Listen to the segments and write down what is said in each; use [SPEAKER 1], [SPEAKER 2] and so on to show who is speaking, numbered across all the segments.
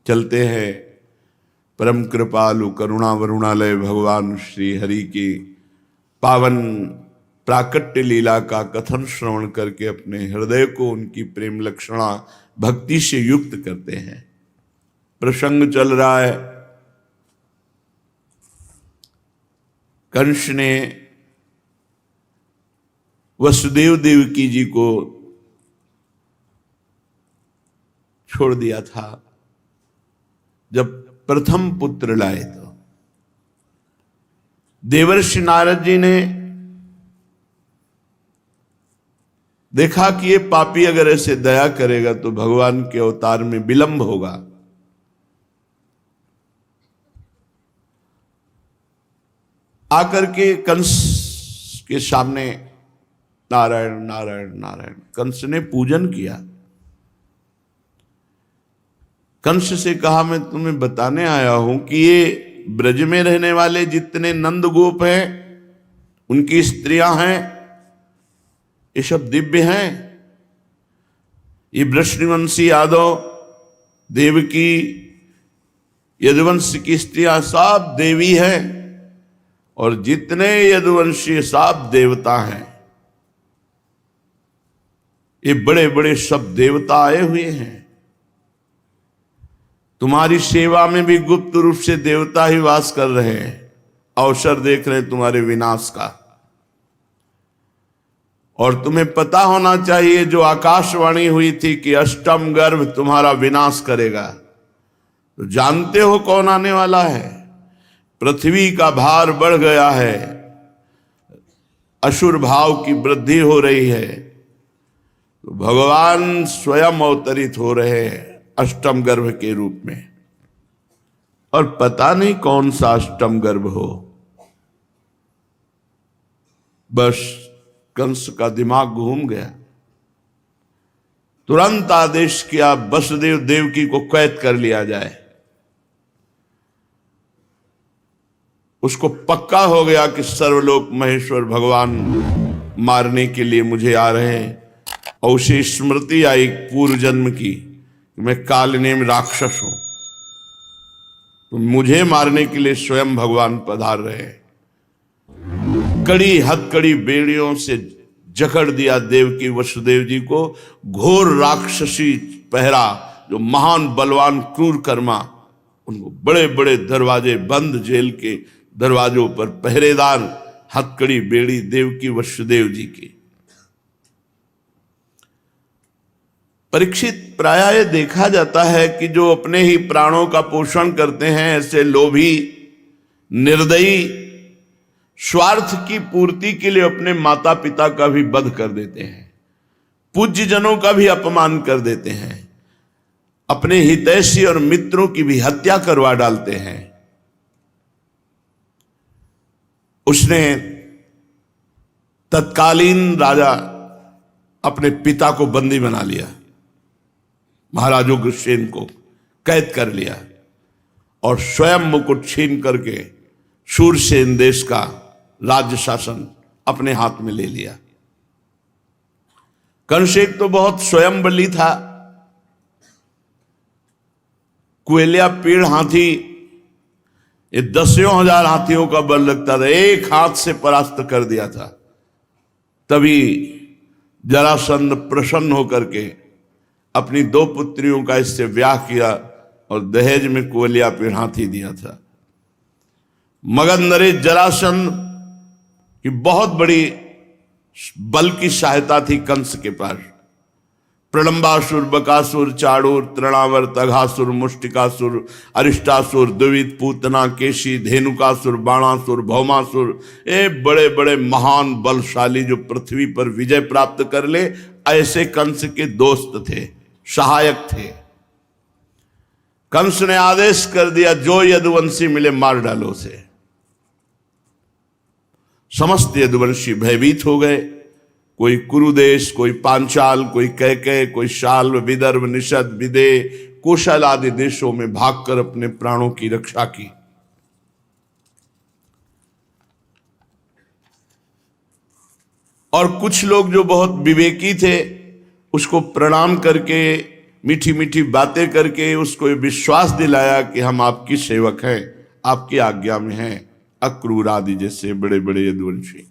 [SPEAKER 1] चलते हैं परम कृपालु करुणा वरुणालय भगवान श्री हरि की पावन प्राकट्य लीला का कथन श्रवण करके अपने हृदय को उनकी प्रेम लक्षणा भक्ति से युक्त करते हैं। प्रसंग चल रहा है, कंस ने वसुदेव देवकी जी को छोड़ दिया था जब प्रथम पुत्र लाए। तो देवर्षि नारद जी ने देखा कि ये पापी अगर ऐसे दया करेगा तो भगवान के अवतार में विलंब होगा। आकर के कंस के सामने नारायण नारायण नारायण कंस ने पूजन किया। कंस से कहा, मैं तुम्हें बताने आया हूं कि ये ब्रज में रहने वाले जितने नंद गोप हैं, उनकी स्त्रियां हैं, ये सब दिव्य हैं। ये वृष्णिवंशी यादव देवकी यदुवंश की स्त्रियां सब देवी हैं और जितने यदुवंशी सब देवता हैं। ये बड़े बड़े सब देवता आए हुए हैं। तुम्हारी सेवा में भी गुप्त रूप से देवता ही वास कर रहे हैं, अवसर देख रहे हैं तुम्हारे विनाश का। और तुम्हें पता होना चाहिए जो आकाशवाणी हुई थी कि अष्टम गर्भ तुम्हारा विनाश करेगा, तो जानते हो कौन आने वाला है। पृथ्वी का भार बढ़ गया है, असुर भाव की वृद्धि हो रही है, तो भगवान स्वयं अवतरित हो रहे हैं अष्टम गर्भ के रूप में। और पता नहीं कौन सा अष्टम गर्भ हो। बस कंस का दिमाग घूम गया। तुरंत आदेश किया वसुदेव देवकी को कैद कर लिया जाए। उसको पक्का हो गया कि सर्वलोक महेश्वर भगवान मारने के लिए मुझे आ रहे हैं। और उसे स्मृति आई पूर्व जन्म की, मैं कालनेम राक्षस हूं, तो मुझे मारने के लिए स्वयं भगवान पधार रहे हैं। कड़ी हथकड़ी बेड़ियों से जकड़ दिया देवकी वसुदेव जी को। घोर राक्षसी पहरा, जो महान बलवान क्रूर कर्मा, उनको बड़े बड़े दरवाजे बंद जेल के दरवाजों पर पहरेदार हथकड़ी बेड़ी देवकी वसुदेव जी की। परीक्षित, प्रायः देखा जाता है कि जो अपने ही प्राणों का पोषण करते हैं, ऐसे लोभी निर्दयी स्वार्थ की पूर्ति के लिए अपने माता पिता का भी वध कर देते हैं, पूज्य जनों का भी अपमान कर देते हैं, अपने हितैषी और मित्रों की भी हत्या करवा डालते हैं। उसने तत्कालीन राजा अपने पिता को बंदी बना लिया, महाराज उग्रसेन को कैद कर लिया और स्वयं मुकुट छीन करके शूरसेन देश का राज्य शासन अपने हाथ में ले लिया। कंस एक तो बहुत स्वयं बली था। कुएलिया पेड़ हाथी, ये 10,000 हाथियों का बल लगता था, एक हाथ से परास्त कर दिया था। तभी जरासंध प्रसन्न होकर के अपनी 2 पुत्रियों का इससे ब्याह किया और दहेज में कुएलिया पेड़ हाथी दिया था। मगध नरेश जरासंध की बहुत बड़ी बल की सहायता थी कंस के पास। प्रलंबासुर, बकासुर, चाणूर, तृणावर, तघासुर, मुष्टिकासुर, अरिष्टासुर, द्विविद, पूतना, केशी, धेनुकासुर, बाणासुर, भौमासुर, ये बड़े बड़े महान बलशाली जो पृथ्वी पर विजय प्राप्त कर ले, ऐसे कंस के दोस्त थे, सहायक थे। कंस ने आदेश कर दिया जो यदुवंशी मिले मार डालो उसे। समस्त यदुवंशी भयभीत हो गए। कोई कुरुदेश, कोई पांचाल, कोई कैकेय, कोई शाल्व, विदर्भ, निषद, विदेह, कौशल आदि देशों में भागकर अपने प्राणों की रक्षा की। और कुछ लोग जो बहुत विवेकी थे उसको प्रणाम करके मीठी मीठी बातें करके उसको विश्वास दिलाया कि हम आपकी सेवक हैं, आपकी आज्ञा में हैं। अक्रूर आदि जैसे बड़े बड़े यदुवंशी।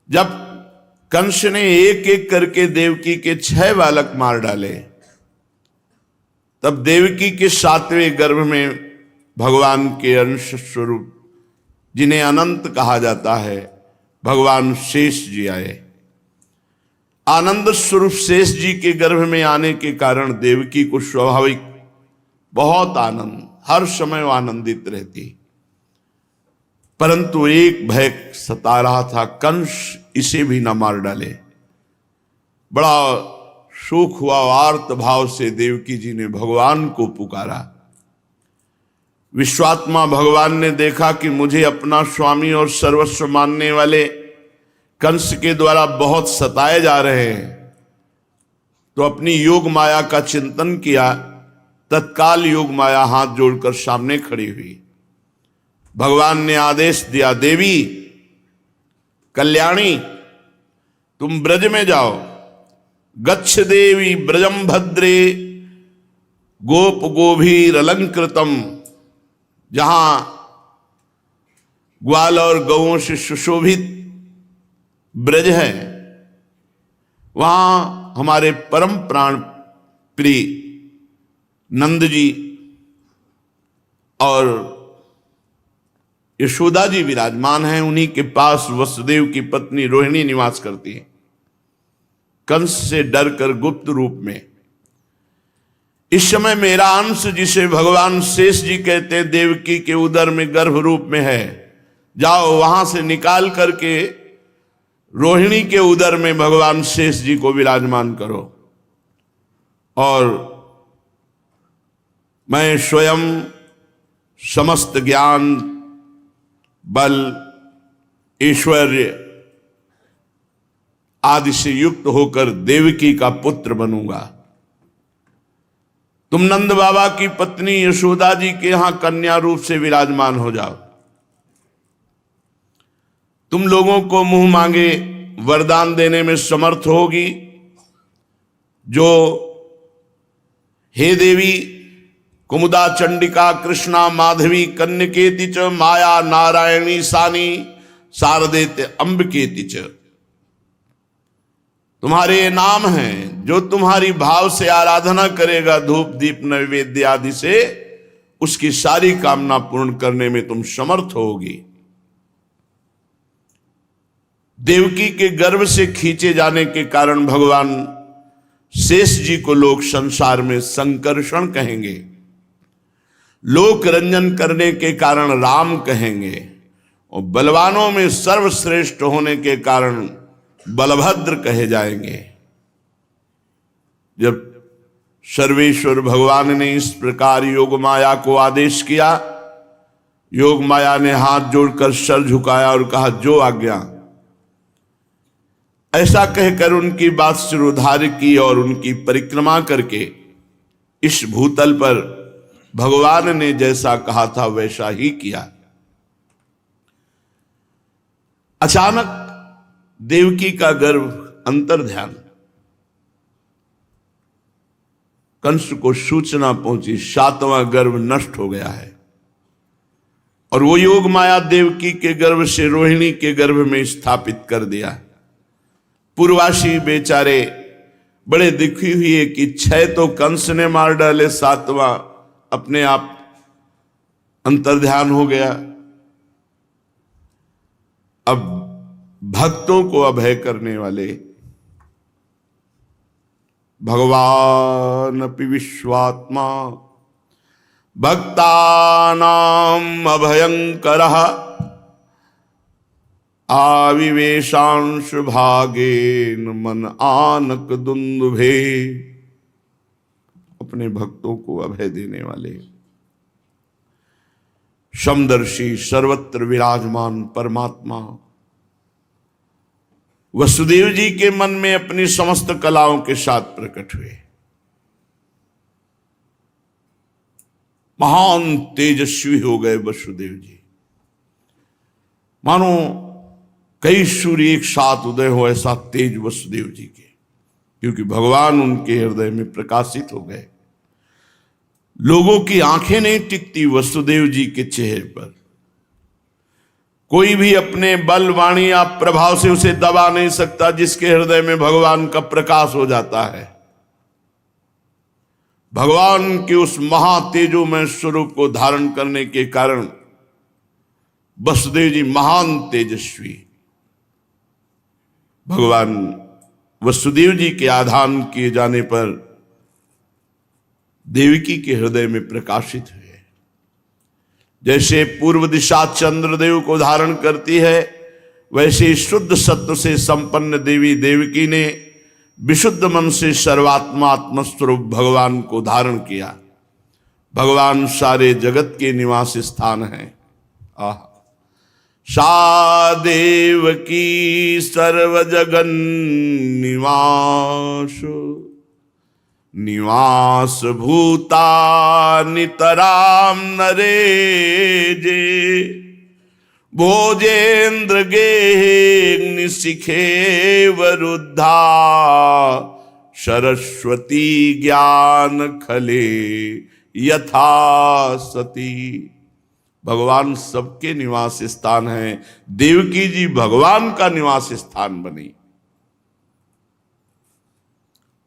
[SPEAKER 1] जब कंस ने एक एक करके देवकी के 6 बालक मार डाले, तब देवकी के 7वें गर्भ में भगवान के अंश स्वरूप, जिन्हें अनंत कहा जाता है, भगवान शेष जी आए। आनंद स्वरूप शेष जी के गर्भ में आने के कारण देवकी को स्वाभाविक बहुत आनंद, हर समय वो आनंदित रहती। परंतु एक भय सता रहा था, कंस इसे भी न मार डाले। बड़ा शोक हुआ, आर्त भाव से देवकी जी ने भगवान को पुकारा। विश्वात्मा भगवान ने देखा कि मुझे अपना स्वामी और सर्वस्व मानने वाले कंस के द्वारा बहुत सताए जा रहे हैं, तो अपनी योग माया का चिंतन किया। तत्काल योग माया हाथ जोड़कर सामने खड़ी हुई। भगवान ने आदेश दिया, देवी कल्याणी, तुम ब्रज में जाओ। गच्छ देवी ब्रजम भद्रे गोप गोभीर अलंकृतम। जहां ग्वाल और गौओं से सुशोभित ब्रज है, वहां हमारे परम प्राण प्रिय नंद जी और यशोदा जी विराजमान हैं। उन्हीं के पास वसुदेव की पत्नी रोहिणी निवास करती है। कंस से डरकर गुप्त रूप में, इस समय मेरा अंश, जिसे भगवान शेष जी कहते, देवकी के उदर में गर्भ रूप में है, जाओ वहां से निकाल करके रोहिणी के उदर में भगवान शेष जी को विराजमान करो, और मैं स्वयं समस्त ज्ञान, बल, ऐश्वर्य आदि से युक्त होकर देवकी का पुत्र बनूंगा। तुम नंद बाबा की पत्नी यशोदा जी के यहां कन्या रूप से विराजमान हो जाओ। तुम लोगों को मुंह मांगे वरदान देने में समर्थ होगी, जो हे देवी कुमुदा चंडिका कृष्णा माधवी कन्यकेति च माया नारायणी सानी शारदेत अंबिकेति च। तुम्हारे ये नाम हैं, जो तुम्हारी भाव से आराधना करेगा धूप दीप नैवेद्य आदि से, उसकी सारी कामना पूर्ण करने में तुम समर्थ होगी। देवकी के गर्भ से खींचे जाने के कारण भगवान शेष जी को लोग संसार में संकर्षण कहेंगे, लोक रंजन करने के कारण राम कहेंगे, और बलवानों में सर्वश्रेष्ठ होने के कारण बलभद्र कहे जाएंगे। जब सर्वेश्वर भगवान ने इस प्रकार योग माया को आदेश किया, योग माया ने हाथ जोड़कर सर झुकाया और कहा, जो आज्ञा। ऐसा कहकर उनकी बात सिरोधार्य की और उनकी परिक्रमा करके इस भूतल पर भगवान ने जैसा कहा था वैसा ही किया। अचानक देवकी का गर्भ अंतर ध्यान, कंस को सूचना पहुंची 7वां गर्भ नष्ट हो गया है, और वो योग माया देवकी के गर्भ से रोहिणी के गर्भ में स्थापित कर दिया। पूर्वासी बेचारे बड़े दुखी हुए कि 6 तो कंस ने मार डाले, 7वां अपने आप अंतर्ध्यान हो गया। अब भक्तों को अभय करने वाले भगवान अपि विश्वात्मा भक्तानां अभयंकरः आविवेशांश भागेन मन आनक दुंदुभे। अपने भक्तों को अभय देने वाले समदर्शी सर्वत्र विराजमान परमात्मा वसुदेव जी के मन में अपनी समस्त कलाओं के साथ प्रकट हुए। महान तेजस्वी हो गए वसुदेव जी, मानो कई सूर्य एक साथ उदय हो, ऐसा तेज वसुदेव जी के। क्योंकि भगवान उनके हृदय में प्रकाशित हो गए। लोगों की आंखें नहीं टिकती वसुदेव जी के चेहरे पर। कोई भी अपने बल, वाणी या प्रभाव से उसे दबा नहीं सकता जिसके हृदय में भगवान का प्रकाश हो जाता है। भगवान के उस महातेजोमय स्वरूप को धारण करने के कारण वसुदेव जी महान तेजस्वी। भगवान वसुदेव जी के आधान किए जाने पर देवकी के हृदय में प्रकाशित हुए। जैसे पूर्व दिशा चंद्रदेव को धारण करती है, वैसे शुद्ध सत्व से संपन्न देवी देवकी ने विशुद्ध मन से सर्वात्मा आत्मस्वरूप भगवान को धारण किया। भगवान सारे जगत के निवास स्थान है। आह, सा देवकी सर्व जगन निवास, निवास भूता नितराम नरे जे, भोजेन्द्र गे शिखे वरुद्धा, सरस्वती ज्ञान खले यथा सती। भगवान सबके निवास स्थान है। देवकी जी भगवान का निवास स्थान बनी।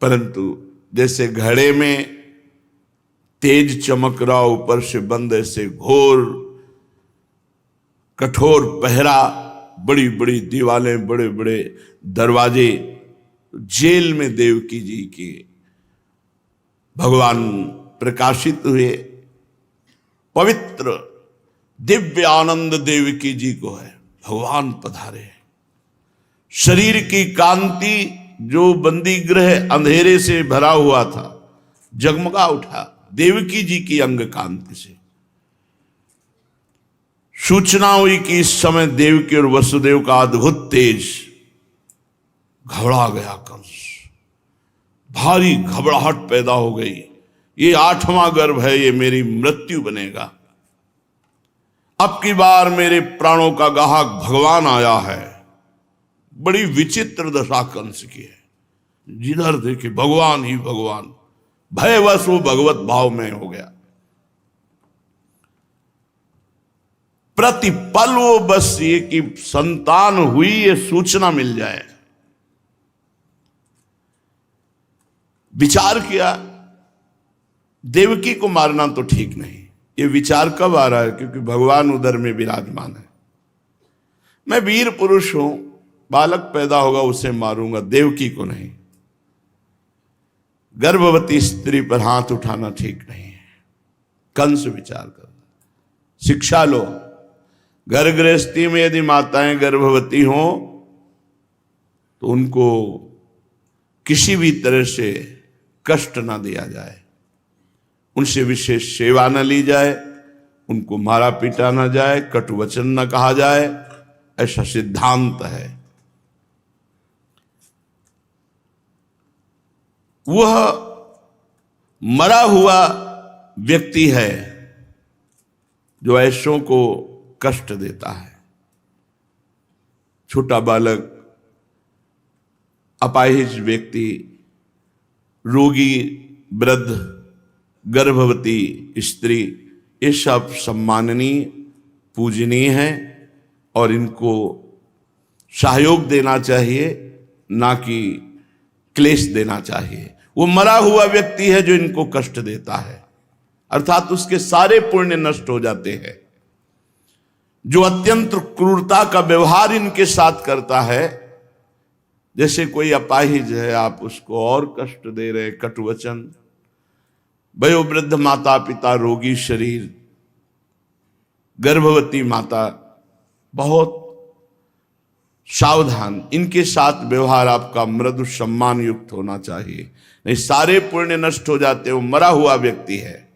[SPEAKER 1] परंतु जैसे घड़े में तेज चमक रहा, ऊपर से बंद, ऐसे घोर कठोर पहरा, बड़ी बड़ी दीवारें, बड़े बड़े दरवाजे, जेल में देवकी जी के भगवान प्रकाशित हुए। पवित्र दिव्य आनंद देवकी जी को है। भगवान पधारे। शरीर की कांति जो बंदी गृह अंधेरे से भरा हुआ था, जगमगा उठा देवकी जी की अंग कांति से। सूचना हुई कि इस समय देवकी और वसुदेव का अद्भुत तेज। घबरा गया कंस, भारी घबराहट पैदा हो गई। ये 8वां गर्भ है, ये मेरी मृत्यु बनेगा। अब की बार मेरे प्राणों का गाहक भगवान आया है। बड़ी विचित्र दशा कंस की है। जिधर देखे भगवान ही भगवान, भयवश वो भगवत भाव में हो गया। प्रतिपल वो बस ये कि संतान हुई ये सूचना मिल जाए। विचार किया देवकी को मारना तो ठीक नहीं। ये विचार कब आ रहा है? क्योंकि भगवान उदर में विराजमान है। मैं वीर पुरुष हूं, बालक पैदा होगा उसे मारूंगा, देवकी को नहीं। गर्भवती स्त्री पर हाथ उठाना ठीक नहीं है। कंस विचार कर, शिक्षा लो। घर गृहस्थी में यदि माताएं गर्भवती हों तो उनको किसी भी तरह से कष्ट ना दिया जाए, उनसे विशेष सेवा न ली जाए, उनको मारा पीटा न जाए, कटु वचन न कहा जाए, ऐसा सिद्धांत है। वह मरा हुआ व्यक्ति है जो ऐसों को कष्ट देता है। छोटा बालक, अपाहिज व्यक्ति, रोगी, वृद्ध, गर्भवती स्त्री, ये सब सम्माननीय, पूजनीय है और इनको सहयोग देना चाहिए, ना कि क्लेश देना चाहिए। वो मरा हुआ व्यक्ति है जो इनको कष्ट देता है, अर्थात उसके सारे पुण्य नष्ट हो जाते हैं। जो अत्यंत क्रूरता का व्यवहार इनके साथ करता है, जैसे कोई अपाहिज है, आप उसको और कष्ट दे रहे, कटुवचन, वयोवृद्ध माता पिता, रोगी शरीर, गर्भवती माता, बहुत सावधान। इनके साथ व्यवहार आपका मृदु सम्मान युक्त होना चाहिए, नहीं सारे पुण्य नष्ट हो जाते। वो मरा हुआ व्यक्ति है,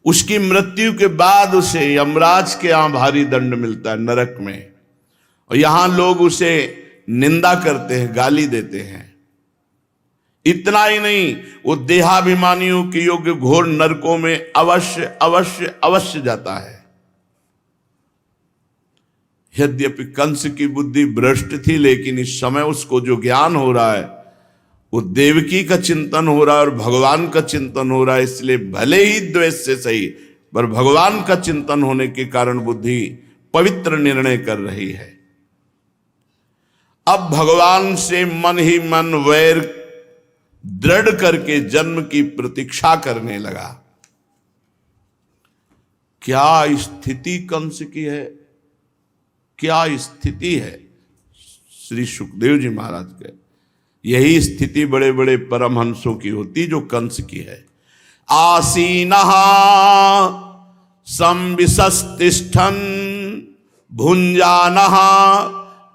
[SPEAKER 1] उसकी मृत्यु के बाद उसे यमराज के यहां भारी दंड मिलता है नरक में, और यहां लोग उसे निंदा करते हैं, गाली देते हैं। इतना ही नहीं, वो देहाभिमानियों के योग्य घोर नरकों में अवश्य अवश्य अवश्य जाता है। यद्यपि कंस की बुद्धि भ्रष्ट थी, लेकिन इस समय उसको जो ज्ञान हो रहा है वो देवकी का चिंतन हो रहा है और भगवान का चिंतन हो रहा है, इसलिए भले ही द्वेष से सही पर भगवान का चिंतन होने के कारण बुद्धि पवित्र निर्णय कर रही है। अब भगवान से मन ही मन वैर दृढ़ करके जन्म की प्रतीक्षा करने लगा। क्या स्थिति कंस की है, क्या स्थिति है श्री सुखदेव जी महाराज के। यही स्थिति बड़े बड़े परमहंसों की होती जो कंस की है। आसीनः संविशस्तिष्ठन् भुञ्जानः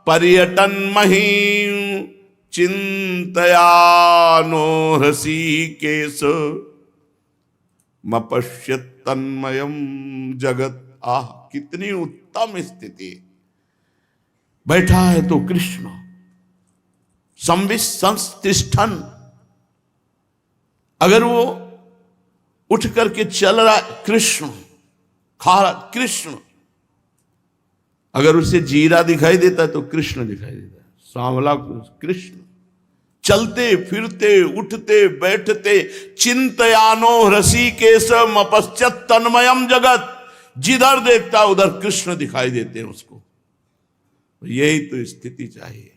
[SPEAKER 1] पर्यटन महीं चिंतयानो हृषीकेश मपश्यत् तन्मयम् जगत। आह, कितनी उत्तम स्थिति। बैठा है तो कृष्ण, संविशस्तिष्ठन्, अगर वो उठ करके चल रहा कृष्ण, खा रहा कृष्ण, अगर उसे जीरा दिखाई देता है तो कृष्ण दिखाई देता है, सांवला कृष्ण। चलते फिरते उठते बैठते चिंतयानो हृषीकेश मपश्यत् तन्मयम् जगत, जिधर देखता उधर कृष्ण दिखाई देते हैं उसको। यही तो स्थिति चाहिए।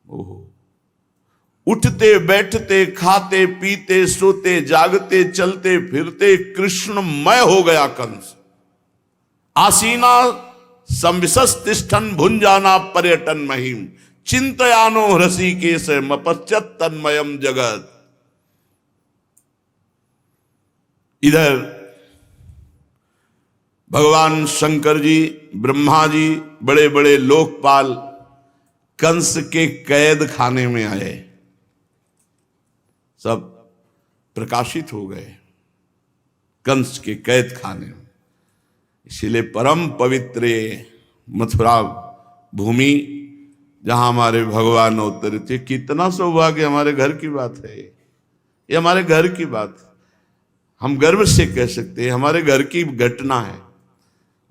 [SPEAKER 1] ओहो, उठते बैठते खाते पीते सोते जागते चलते फिरते कृष्णमय हो गया कंस। आसीना संविशस्तिष्ठन् भुञ्जाना पर्यटन महीम चिंतयानो हृषीकेश मपश्यत् तन्मयम् जगत। इधर भगवान शंकर जी, ब्रह्मा जी, बड़े बड़े लोकपाल कंस के कैद खाने में आए, सब प्रकाशित हो गए कंस के कैद खाने में। इसीलिए परम पवित्र मथुरा भूमि जहां हमारे भगवान अवतरित थे, कितना सौभाग्य, हमारे घर की बात है ये हमारे घर की बात, हम गर्व से कह सकते हैं हमारे घर की घटना है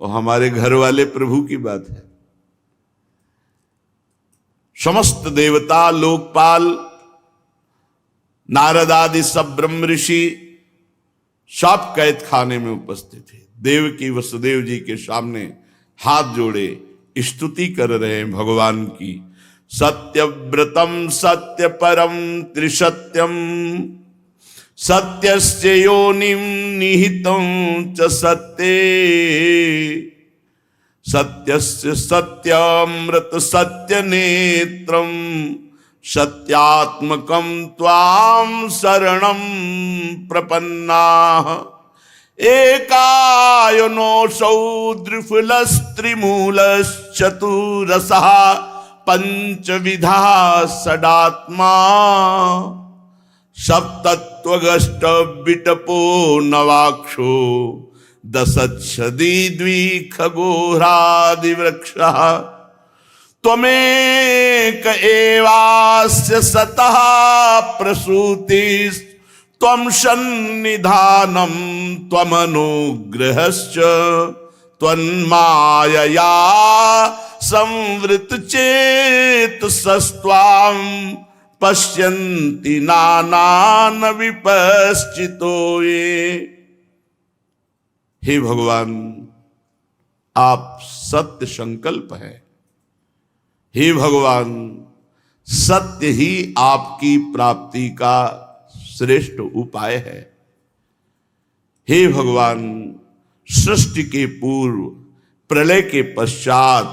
[SPEAKER 1] और हमारे घर वाले प्रभु की बात है। समस्त देवता लोकपाल नारद आदि सब ब्रह्म ऋषि सब कैद खाने में उपस्थित थे। देवकी वसुदेव जी के सामने हाथ जोड़े स्तुति कर रहे हैं भगवान की। सत्यव्रतम सत्य परम त्रिसत्यम सत्यस्य योनिम निहितं च सत्ये सत्यस्य सत्यामृत सत्य नेत्रम सत्यात्मकं त्वां शरणं प्रपन्नाः एकायनोऽसौ द्विफलस्त्रिमूलश्चतुरसः पंचविधा षडात्मा सप्तत्वगष्ट विटपो नवाक्षो दशच्छदी द्विखगोरादिवृक्षः त्वमेक एवास्य सतः प्रसूतिस् त्वं सन्निधानं त्वमनुग्रहश्च त्वन्मायया संवृतचेतसस्त्वां पश्यन्ति नानान विपश्चितो ये। हे भगवान, आप सत्य संकल्प है। हे भगवान, सत्य ही आपकी प्राप्ति का श्रेष्ठ उपाय है। हे भगवान, सृष्टि के पूर्व प्रलय के पश्चात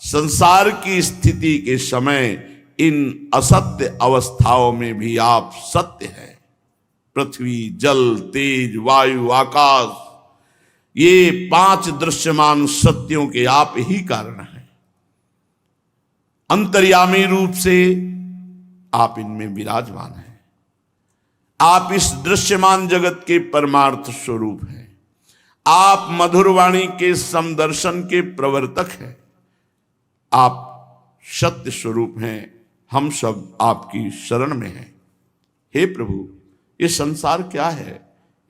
[SPEAKER 1] संसार की स्थिति के समय इन असत्य अवस्थाओं में भी आप सत्य हैं। पृथ्वी, जल, तेज, वायु, आकाश, ये पांच दृश्यमान सत्यों के आप ही कारण हैं। अंतर्यामी रूप से आप इनमें विराजमान हैं। आप इस दृश्यमान जगत के परमार्थ स्वरूप हैं। आप मधुरवाणी के समदर्शन के प्रवर्तक हैं। आप सत्य स्वरूप हैं। हम सब आपकी शरण में हैं। हे प्रभु, ये संसार क्या है?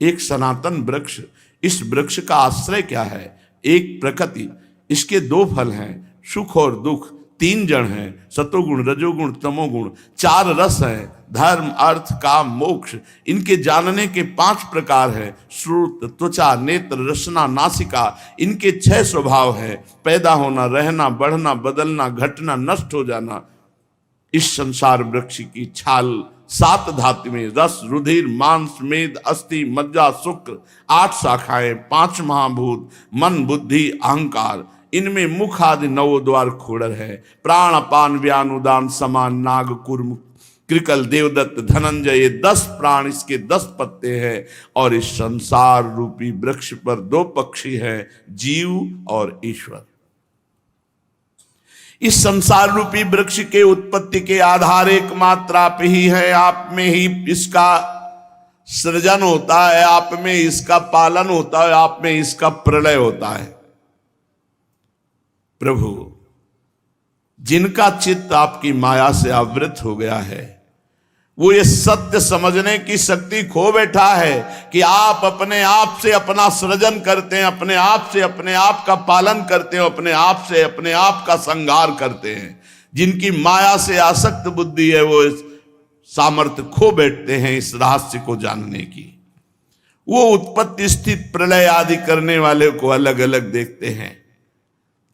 [SPEAKER 1] एक सनातन वृक्ष। इस वृक्ष का आश्रय क्या है? एक प्रकृति। इसके दो फल हैं, सुख और दुख। तीन जड़ हैं, सतोगुण, रजोगुण, तमोगुण। चार रस हैं, धर्म, अर्थ, काम, मोक्ष। इनके जानने के 5 प्रकार हैं, श्रुत, त्वचा, नेत्र, रसना, नासिका। इनके 6 स्वभाव हैं, पैदा होना, रहना, बढ़ना, बदलना, घटना, नष्ट हो जाना। इस संसार वृक्ष की छाल 7 धातु में, रस, रुधिर, मांस, मेद, अस्थि, मज्जा, शुक्र। 8 शाखाएं, 5 महाभूत, मन, बुद्धि, अहंकार। इनमें मुख आदि 9 द्वार खोड़र है। प्राण, अपान, व्यान, उदान, समान, नाग, कुर्म, कृकल, देवदत्त, धनंजय, ये 10 प्राण, इसके 10 पत्ते हैं। और इस संसार रूपी वृक्ष पर 2 पक्षी हैं, जीव और ईश्वर। इस संसार रूपी वृक्ष के उत्पत्ति के आधार एकमात्र आप ही है। आप में ही इसका सृजन होता है, आप में इसका पालन होता है, आप में इसका प्रलय होता है। प्रभु, जिनका चित्त आपकी माया से आवृत हो गया है, वो ये सत्य समझने की शक्ति खो बैठा है कि आप अपने आप से अपना सृजन करते हैं, अपने आप से अपने आप का पालन करते हैं, अपने आप से अपने आप का संहार करते हैं। जिनकी माया से आसक्त बुद्धि है, वो इस सामर्थ्य खो बैठते हैं इस रहस्य को जानने की। वो उत्पत्ति, स्थिति, प्रलय आदि करने वाले को अलग अलग देखते हैं।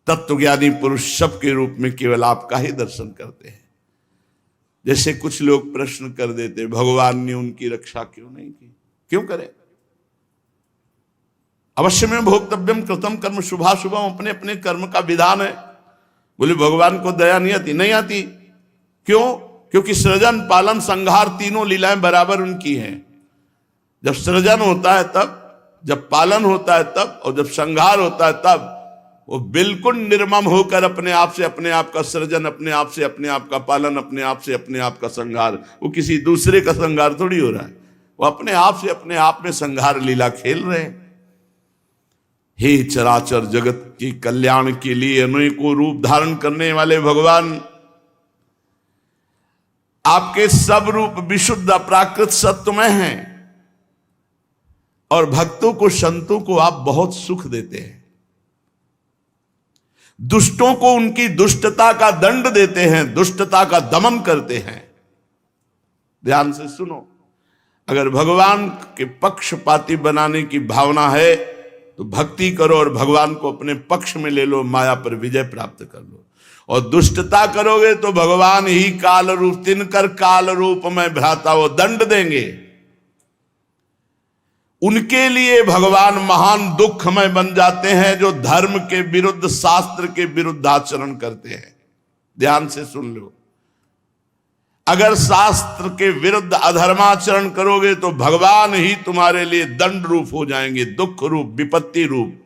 [SPEAKER 1] तत्वज्ञानी पुरुष सब के रूप में केवल आपका ही दर्शन करते हैं। जैसे कुछ लोग प्रश्न कर देते, भगवान ने उनकी रक्षा क्यों नहीं की? क्यों करे? अवश्य में भोक्तव्यम कृतम कर्म शुभाशुभम, अपने अपने कर्म का विधान है। बोले भगवान को दया नहीं आती? नहीं आती। क्यों? क्योंकि सृजन, पालन, संहार तीनों लीलाएं बराबर उनकी हैं। जब सृजन होता है तब, जब पालन होता है तब, और जब संहार होता है तब वो बिल्कुल निर्मम होकर अपने आप से अपने आप का सृजन, अपने आप से अपने आप का पालन, अपने आप से अपने आप का संहार। वो किसी दूसरे का संहार थोड़ी हो रहा है, वो अपने आप से अपने आप में संहार लीला खेल रहे हैं। हे चराचर जगत की कल्याण के लिए अनेकों रूप धारण करने वाले भगवान, आपके सब रूप विशुद्ध अपराकृत सत्वमय हैं और भक्तों को, संतों को आप बहुत सुख देते हैं। दुष्टों को उनकी दुष्टता का दंड देते हैं, दुष्टता का दमन करते हैं। ध्यान से सुनो, अगर भगवान के पक्षपाती बनाने की भावना है तो भक्ति करो और भगवान को अपने पक्ष में ले लो, माया पर विजय प्राप्त कर लो। और दुष्टता करोगे तो भगवान ही काल रूप, तिनकर काल रूप में भ्राता वो दंड देंगे। उनके लिए भगवान महान दुखमय बन जाते हैं जो धर्म के विरुद्ध, शास्त्र के विरुद्ध आचरण करते हैं। ध्यान से सुन लो, अगर शास्त्र के विरुद्ध अधर्माचरण करोगे तो भगवान ही तुम्हारे लिए दंड रूप हो जाएंगे, दुख रूप, विपत्ति रूप।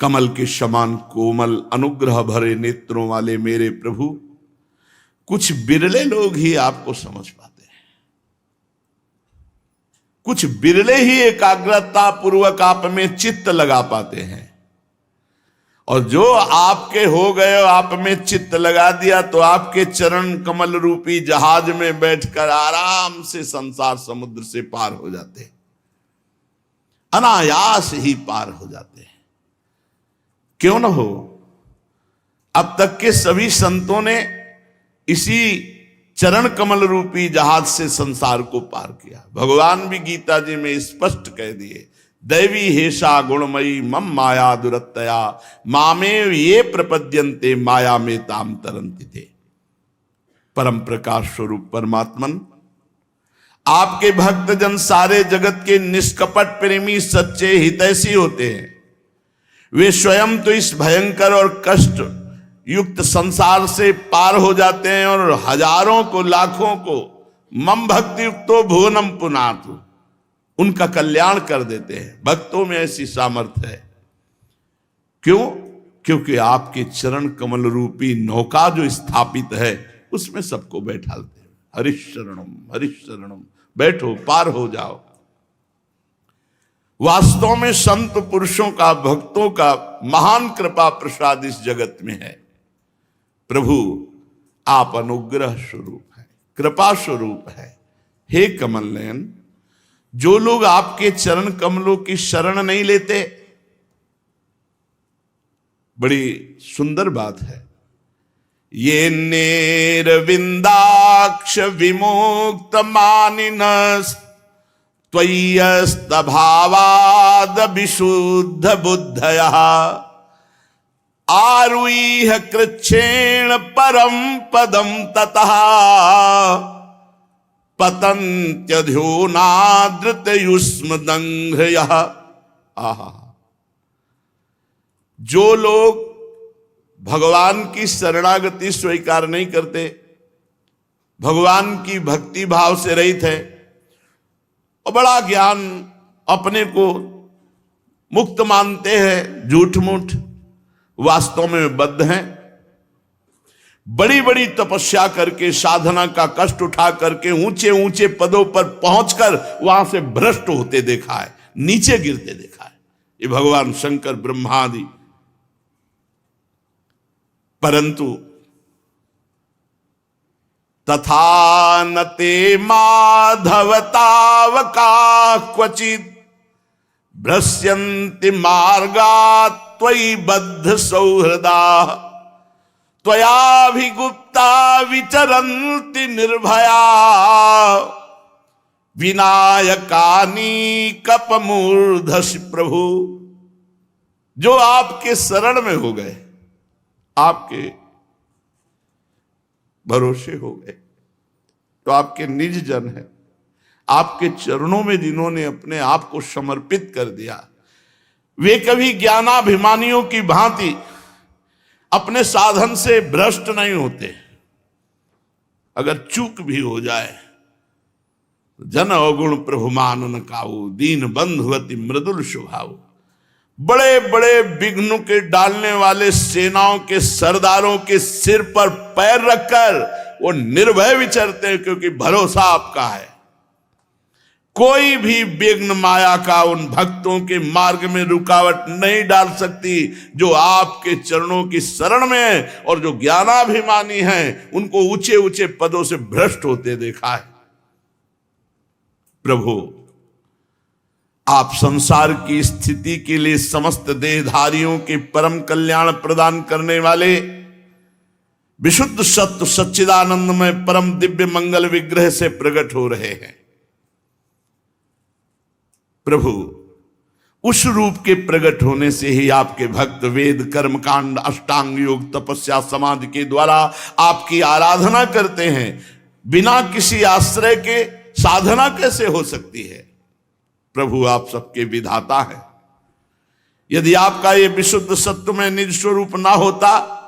[SPEAKER 1] कमल के समान कोमल अनुग्रह भरे नेत्रों वाले मेरे प्रभु, कुछ बिरले लोग ही आपको समझ पाते हैं। कुछ बिरले ही एकाग्रता पूर्वक आप में चित्त लगा पाते हैं। और जो आपके हो गए, आप में चित्त लगा दिया तो आपके चरण कमल रूपी जहाज में बैठकर आराम से संसार समुद्र से पार हो जाते हैं, अनायास ही पार हो जाते हैं। क्यों न हो, अब तक के सभी संतों ने इसी चरण कमल रूपी जहाज से संसार को पार किया। भगवान भी गीता जी में स्पष्ट कह दिए, दैवी हेषा गुणमयी मम माया दुरत्तया मामेव ये प्रपद्यन्ते माया में ताम तरन्ति थे। परम प्रकाश स्वरूप परमात्मन, आपके भक्तजन सारे जगत के निष्कपट प्रेमी, सच्चे हितैषी होते हैं। वे स्वयं तो इस भयंकर और कष्ट युक्त संसार से पार हो जाते हैं और हजारों को, लाखों को मम भक्ति युक्तो भुवनम पुनातु, उनका कल्याण कर देते हैं। भक्तों में ऐसी सामर्थ्य है। क्यों? क्योंकि आपके चरण कमल रूपी नौका जो स्थापित है उसमें सबको बैठालते हैं। हरिशरणम हरिशरणम, बैठो, पार हो जाओ। वास्तव में संत पुरुषों का, भक्तों का महान कृपा प्रसाद इस जगत में है। प्रभु, आप अनुग्रह स्वरूप है, कृपा स्वरूप है। हे कमल नयन, जो लोग आपके चरण कमलों की शरण नहीं लेते, बड़ी सुंदर बात है। ये नेरविंदाक्ष विमुक्त मानिनस त्वय्यस्तभावाद विशुद्ध बुद्धयः आरुह्य कृच्छेण परम पदम ततः पतन्त्यध्योनादृतयुष्म दंघ्रयः। आहा, जो लोग भगवान की शरणागति स्वीकार नहीं करते, भगवान की भक्ति भाव से रहित है और बड़ा ज्ञान अपने को मुक्त मानते हैं, झूठ मूठ, वास्तव में बद्ध हैं। बड़ी बड़ी तपस्या करके, साधना का कष्ट उठा करके ऊंचे ऊंचे पदों पर पहुंचकर वहां से भ्रष्ट होते देखा है, नीचे गिरते देखा है। ये भगवान शंकर ब्रह्मा आदि। परंतु तथा न ते माधवतावका क्वचित भ्रस्यन्ति मार्गात् त्वयि बद्ध सौहृदा त्वयाभिगुप्ता विचरन्ति निर्भया विनायकानी कपमूर्धसि प्रभु। जो आपके शरण में हो गए, आपके भरोसे हो गए, तो आपके निज जन है। आपके चरणों में जिन्होंने अपने आप को समर्पित कर दिया, वे कभी ज्ञानाभिमानियों की भांति अपने साधन से भ्रष्ट नहीं होते। अगर चूक भी हो जाए, जन अवगुण प्रभु मानन काऊ दीन बंधुवती मृदुल स्वभाव। बड़े बड़े विघ्न के डालने वाले सेनाओं के सरदारों के सिर पर पैर रखकर वो निर्भय विचरते हैं, क्योंकि भरोसा आपका है। कोई भी विघ्न माया का उन भक्तों के मार्ग में रुकावट नहीं डाल सकती जो आपके चरणों की शरण में है। और जो ज्ञानाभिमानी हैं उनको ऊंचे ऊंचे पदों से भ्रष्ट होते देखा है। प्रभु, आप संसार की स्थिति के लिए समस्त देहधारियों के परम कल्याण प्रदान करने वाले विशुद्ध सत्य सच्चिदानंदमय परम दिव्य मंगल विग्रह से प्रकट हो रहे हैं। प्रभु, उस रूप के प्रकट होने से ही आपके भक्त वेद कर्म कांड अष्टांग योग तपस्या समाधि के द्वारा आपकी आराधना करते हैं। बिना किसी आश्रय के साधना कैसे हो सकती है? प्रभु, आप सबके विधाता हैं। यदि आपका ये विशुद्ध सत्य में निज स्वरूप ना होता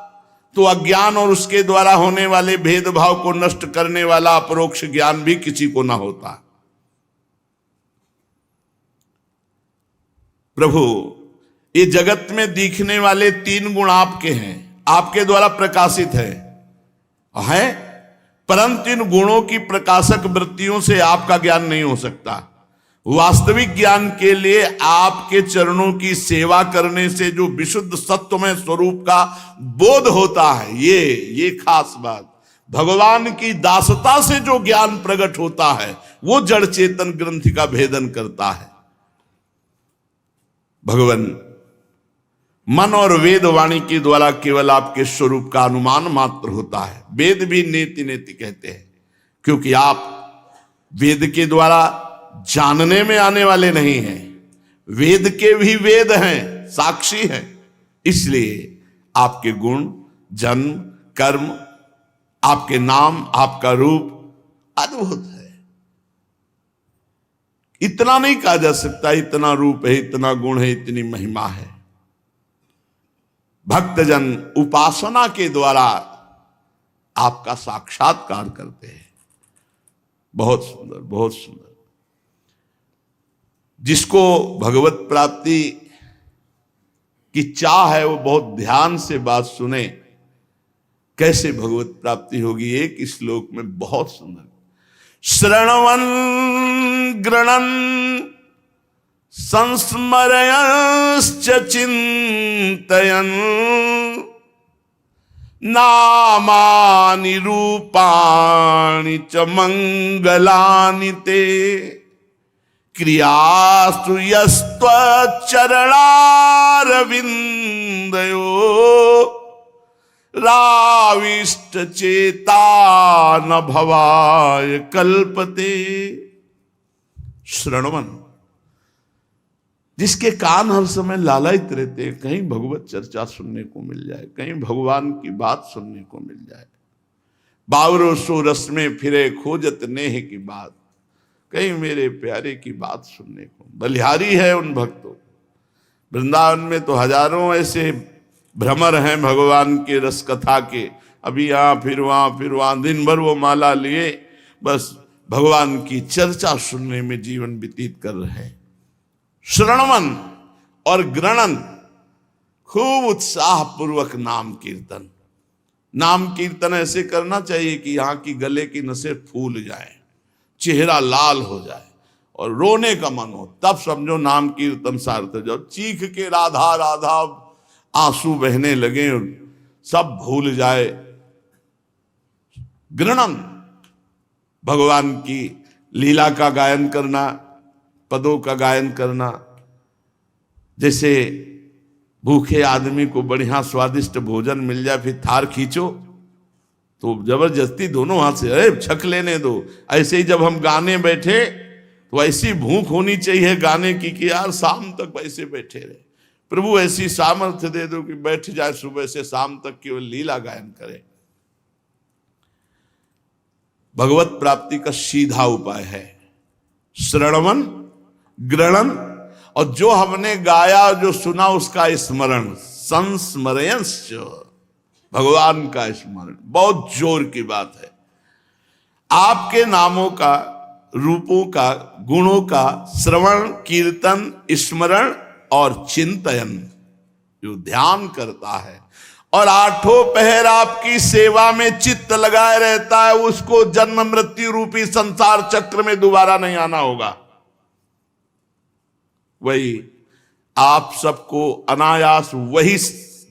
[SPEAKER 1] तो अज्ञान और उसके द्वारा होने वाले भेदभाव को नष्ट करने वाला अपरोक्ष ज्ञान भी किसी को ना होता। प्रभु, ये जगत में दिखने वाले तीन गुण आपके हैं, आपके द्वारा प्रकाशित है, परंतु इन गुणों की प्रकाशक वृत्तियों से आपका ज्ञान नहीं हो सकता। वास्तविक ज्ञान के लिए आपके चरणों की सेवा करने से जो विशुद्ध सत्वमय स्वरूप का बोध होता है, ये खास बात। भगवान की दासता से जो ज्ञान प्रकट होता है वो जड़ चेतन ग्रंथि का भेदन करता है। भगवान मन और वेद वाणी के द्वारा केवल आपके स्वरूप का अनुमान मात्र होता है। वेद भी नेति नेति कहते हैं, क्योंकि आप वेद के द्वारा जानने में आने वाले नहीं हैं, वेद के भी वेद हैं, साक्षी हैं। इसलिए आपके गुण, जन्म, कर्म, आपके नाम, आपका रूप अद्भुत है। इतना नहीं कहा जा सकता, इतना रूप है, इतना गुण है, इतनी महिमा है। भक्तजन उपासना के द्वारा आपका साक्षात्कार करते हैं। बहुत सुंदर, बहुत सुंदर। जिसको भगवत प्राप्ति की चाह है वो बहुत ध्यान से बात सुने, कैसे भगवत प्राप्ति होगी। एक श्लोक में बहुत सुंदर, श्रवण गृणन संस्मरयश्च चिन्तयन् नामानि रूपाणि च मंगलानि ते क्रियास्तु यस्त्वचरणारविंदयो राविष्ट चेता न भवाय कल्पते। श्रवण, जिसके कान हर समय लालायित रहते हैं, कहीं भगवत चर्चा सुनने को मिल जाए, कहीं भगवान की बात सुनने को मिल जाए। बावरो सो रस में फिरे खोजत नेह की बात, कहीं मेरे प्यारे की बात सुनने को। बलिहारी है उन भक्तों। वृंदावन में तो हजारों ऐसे भ्रमर हैं भगवान के रस कथा के, अभी यहाँ फिर वहां दिन भर वो माला लिए बस भगवान की चर्चा सुनने में जीवन व्यतीत कर रहे हैं। श्रवण और ग्रणन, खूब उत्साह पूर्वक नाम कीर्तन। नाम कीर्तन ऐसे करना चाहिए कि यहाँ की गले की नसें फूल जाए, चेहरा लाल हो जाए और रोने का मन हो, तब समझो नाम कीर्तन सार्थक। जब चीख के राधा राधा आंसू बहने लगे, सब भूल जाए। ग्रणन, भगवान की लीला का गायन करना, पदों का गायन करना। जैसे भूखे आदमी को बढ़िया स्वादिष्ट भोजन मिल जाए, फिर थार खींचो तो जबरदस्ती दोनों हाथ से अरे छक लेने दो। ऐसे ही जब हम गाने बैठे तो ऐसी भूख होनी चाहिए गाने की कि यार शाम तक वैसे बैठे रहे। प्रभु ऐसी सामर्थ्य दे दो कि बैठ जाए सुबह से शाम तक केवल लीला गायन करे। भगवत प्राप्ति का सीधा उपाय है श्रवण, ग्रणन, और जो हमने गाया जो सुना उसका स्मरण, संस्मरणश्च, भगवान का स्मरण। बहुत जोर की बात है। आपके नामों का, रूपों का, गुणों का श्रवण, कीर्तन, स्मरण और चिंतन जो ध्यान करता है और आठों पहर आपकी सेवा में चित्त लगाए रहता है, उसको जन्म मृत्यु रूपी संसार चक्र में दोबारा नहीं आना होगा। वही आप सबको अनायास वही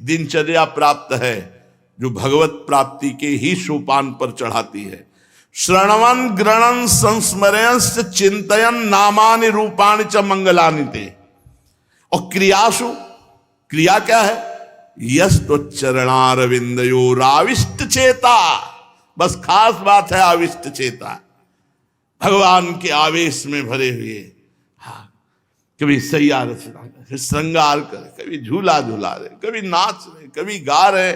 [SPEAKER 1] दिनचर्या प्राप्त है जो भगवत प्राप्ति के ही सोपान पर चढ़ाती है। श्रवण ग्रणन संस्मरणस्य चिंतयन नामानि रूपाणि च मंगलानि ते। और क्रियासु, क्रिया क्या है? यस्तो चरणारविंदयो राविष्ट चेता। बस खास बात है आविष्ट चेता, भगवान के आवेश में भरे हुए। हाँ, कभी सैया रचना करे, फिर श्रृंगार करे, कभी झूला झूला रहे, कभी नाच रहे, कभी गा रहे।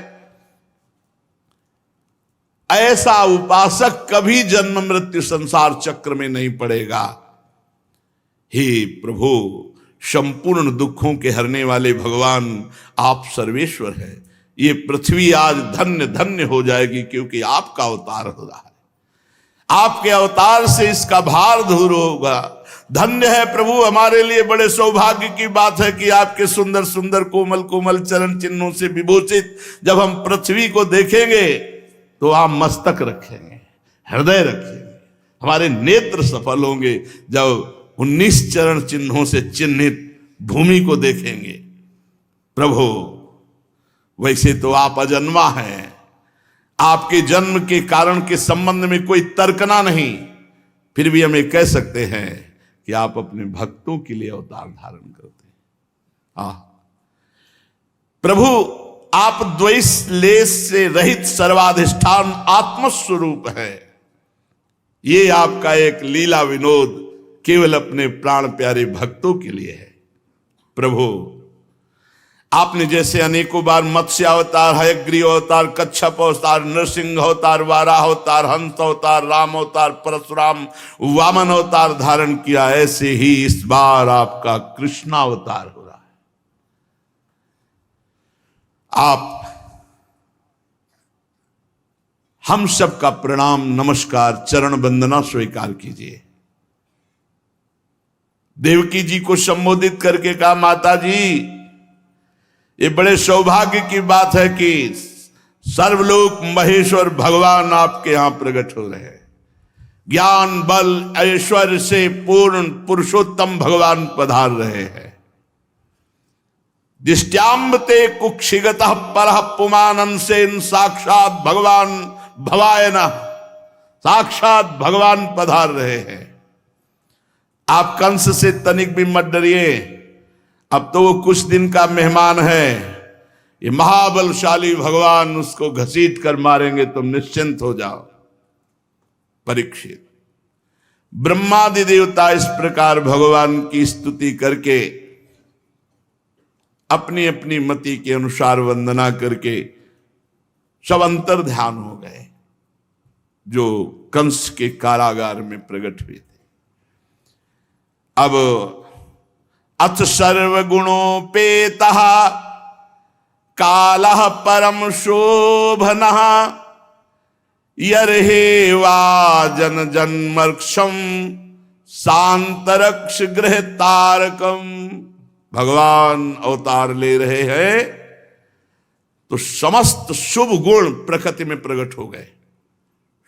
[SPEAKER 1] ऐसा उपासक कभी जन्म मृत्यु संसार चक्र में नहीं पड़ेगा। हे प्रभु, संपूर्ण दुखों के हरने वाले भगवान आप सर्वेश्वर हैं। ये पृथ्वी आज धन्य धन्य हो जाएगी क्योंकि आपका अवतार हो रहा है। आपके अवतार से इसका भार दूर होगा। धन्य है प्रभु, हमारे लिए बड़े सौभाग्य की बात है कि आपके सुंदर सुंदर कोमल कोमल चरण चिन्हों से विभूषित जब हम पृथ्वी को देखेंगे तो आप मस्तक रखेंगे, हृदय रखेंगे। हमारे नेत्र सफल होंगे जब 19 चरण चिन्हों से चिन्हित भूमि को देखेंगे। प्रभु, वैसे तो आप अजन्मा हैं, आपके जन्म के कारण के संबंध में कोई तर्कना नहीं, फिर भी हम ये कह सकते हैं कि आप अपने भक्तों के लिए अवतार धारण करते हैं। प्रभु, आप द्वेष लेस से रहित सर्वाधिष्ठान आत्मस्वरूप है। ये आपका एक लीला विनोद केवल अपने प्राण प्यारे भक्तों के लिए है। प्रभु, आपने जैसे अनेकों बार मत्स्य अवतार, हयग्रीव अवतार, कच्छप अवतार, नरसिंह अवतार, वाराह अवतार, हंस अवतार, राम अवतार, परशुराम, वामन अवतार धारण किया, ऐसे ही इस बार आपका कृष्णावतार हो रहा है। आप हम सबका प्रणाम, नमस्कार, चरण वंदना स्वीकार कीजिए। देवकी जी को संबोधित करके कहा, माता जी, ये बड़े सौभाग्य की बात है कि सर्वलोक महेश्वर भगवान आपके यहां प्रकट हो रहे हैं। ज्ञान बल ऐश्वर्य से पूर्ण पुरुषोत्तम भगवान पधार रहे हैं। दिष्ट्याम्बते कुक्षिगतः परः पुमानन सेन साक्षात भगवान भवायन, साक्षात भगवान पधार रहे हैं। आप कंस से तनिक भी मत डरिए, अब तो वो कुछ दिन का मेहमान है, ये महाबलशाली भगवान उसको घसीट कर मारेंगे, तुम निश्चिंत हो जाओ। परीक्षित, ब्रह्मादि देवता इस प्रकार भगवान की स्तुति करके अपनी अपनी मति के अनुसार वंदना करके सब अंतर ध्यान हो गए, जो कंस के कारागार में प्रकट हुए थे। अब अथ सर्वगुणोपेतः कालः परम शोभनः यर्हेवा जन जन्मर्क्षम शांतरक्ष गृह तारकम। भगवान अवतार ले रहे हैं तो समस्त शुभ गुण प्रकृति में प्रकट हो गए,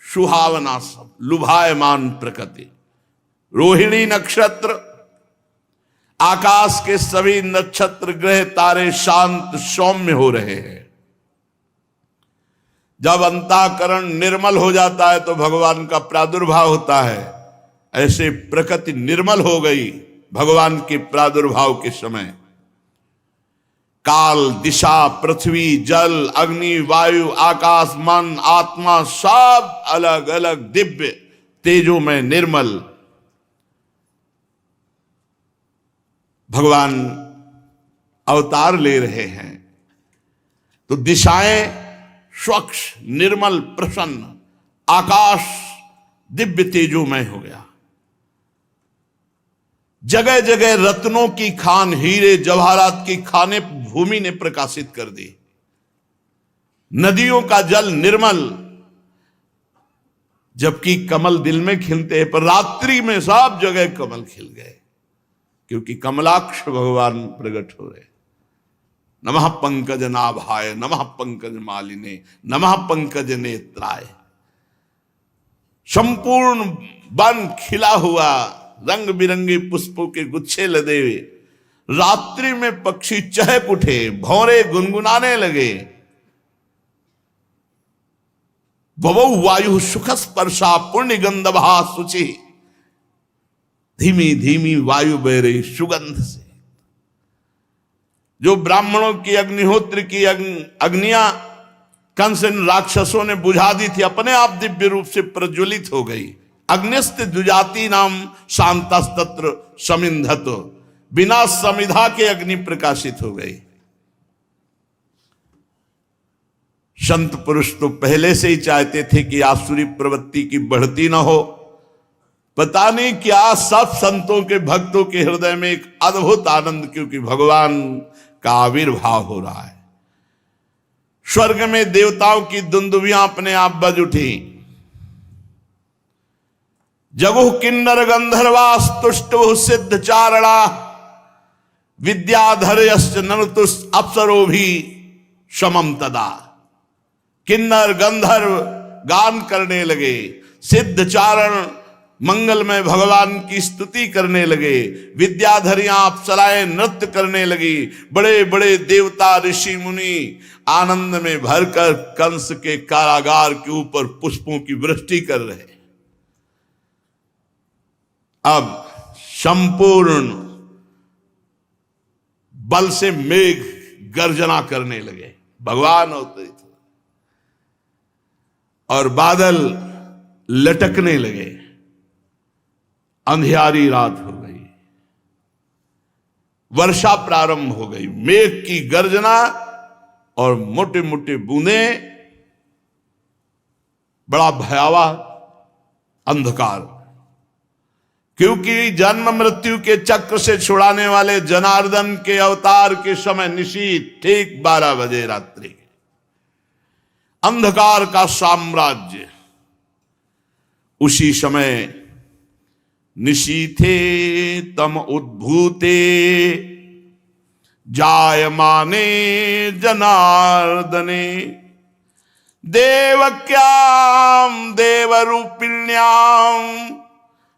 [SPEAKER 1] सुहावना सब, लुभायमान प्रकृति, रोहिणी नक्षत्र, आकाश के सभी नक्षत्र ग्रह तारे शांत सौम्य हो रहे हैं। जब अंतःकरण निर्मल हो जाता है तो भगवान का प्रादुर्भाव होता है, ऐसे प्रकृति निर्मल हो गई भगवान के प्रादुर्भाव के समय। काल, दिशा, पृथ्वी, जल, अग्नि, वायु, आकाश, मन, आत्मा सब अलग अलग दिव्य तेजों में निर्मल भगवान अवतार ले रहे हैं। तो दिशाएं स्वच्छ, निर्मल, प्रसन्न, आकाश दिव्य तेजोमय हो गया। जगह जगह रत्नों की खान, हीरे जवाहरात की खाने भूमि ने प्रकाशित कर दी। नदियों का जल निर्मल, जबकि कमल दिन में खिलते हैं पर रात्रि में सब जगह कमल खिल गए, क्योंकि कमलाक्ष भगवान प्रकट हो रहे। नमः पंकज नाभाय, नमः पंकज मालिने, नमः पंकज नेत्राय। संपूर्ण वन खिला हुआ, रंग बिरंगे पुष्पों के गुच्छे लदे हुए, रात्रि में पक्षी चहक उठे, भौरे गुनगुनाने लगे। ववौ वायु सुख स्पर्शा पुण्य गंधभा शुचि। धीमी धीमी वायु बह रही सुगंध से। जो ब्राह्मणों की अग्निहोत्र की अग्नियां कंस राक्षसों ने बुझा दी थी, अपने आप दिव्य रूप से प्रज्वलित हो गई। अग्निस्थ द्विजाति नाम शांतस्तत्र समिंधत। बिना समिधा के अग्नि प्रकाशित हो गई। संत पुरुष तो पहले से ही चाहते थे कि आसुरी प्रवृत्ति की बढ़ती ना हो। पता नहीं क्या सब संतों के भक्तों के हृदय में एक अद्भुत आनंद, क्योंकि भगवान का आविर्भाव हो रहा है। स्वर्ग में देवताओं की दुंदुभियां अपने आप बज उठी। जगुः किन्नर गंधर्वास्तुष्टुः सिद्ध चारणा विद्याधरयश्च ननुतुस् अप्सरो भी समम तदा। किन्नर गंधर्व गान करने लगे, सिद्ध चारण मंगलमय भगवान की स्तुति करने लगे, विद्याधरियां अप्सराएं नृत्य करने लगी। बड़े बड़े देवता ऋषि मुनि आनंद में भरकर कंस के कारागार के ऊपर पुष्पों की वृष्टि कर रहे। अब संपूर्ण बल से मेघ गर्जना करने लगे, भगवान अवतरित हुए, और बादल लटकने लगे। अंधियारी रात हो गई, वर्षा प्रारंभ हो गई। मेघ की गर्जना और मोटे मोटे बूंदें, बड़ा भयावह अंधकार। क्योंकि जन्म मृत्यु के चक्र से छुड़ाने वाले जनार्दन के अवतार के समय निशीथ ठीक 12 बजे रात्रि, अंधकार का साम्राज्य। उसी समय निशीथे तम उद्भूते जायमाने जनार्दने देवक्याम देवरूपिण्याम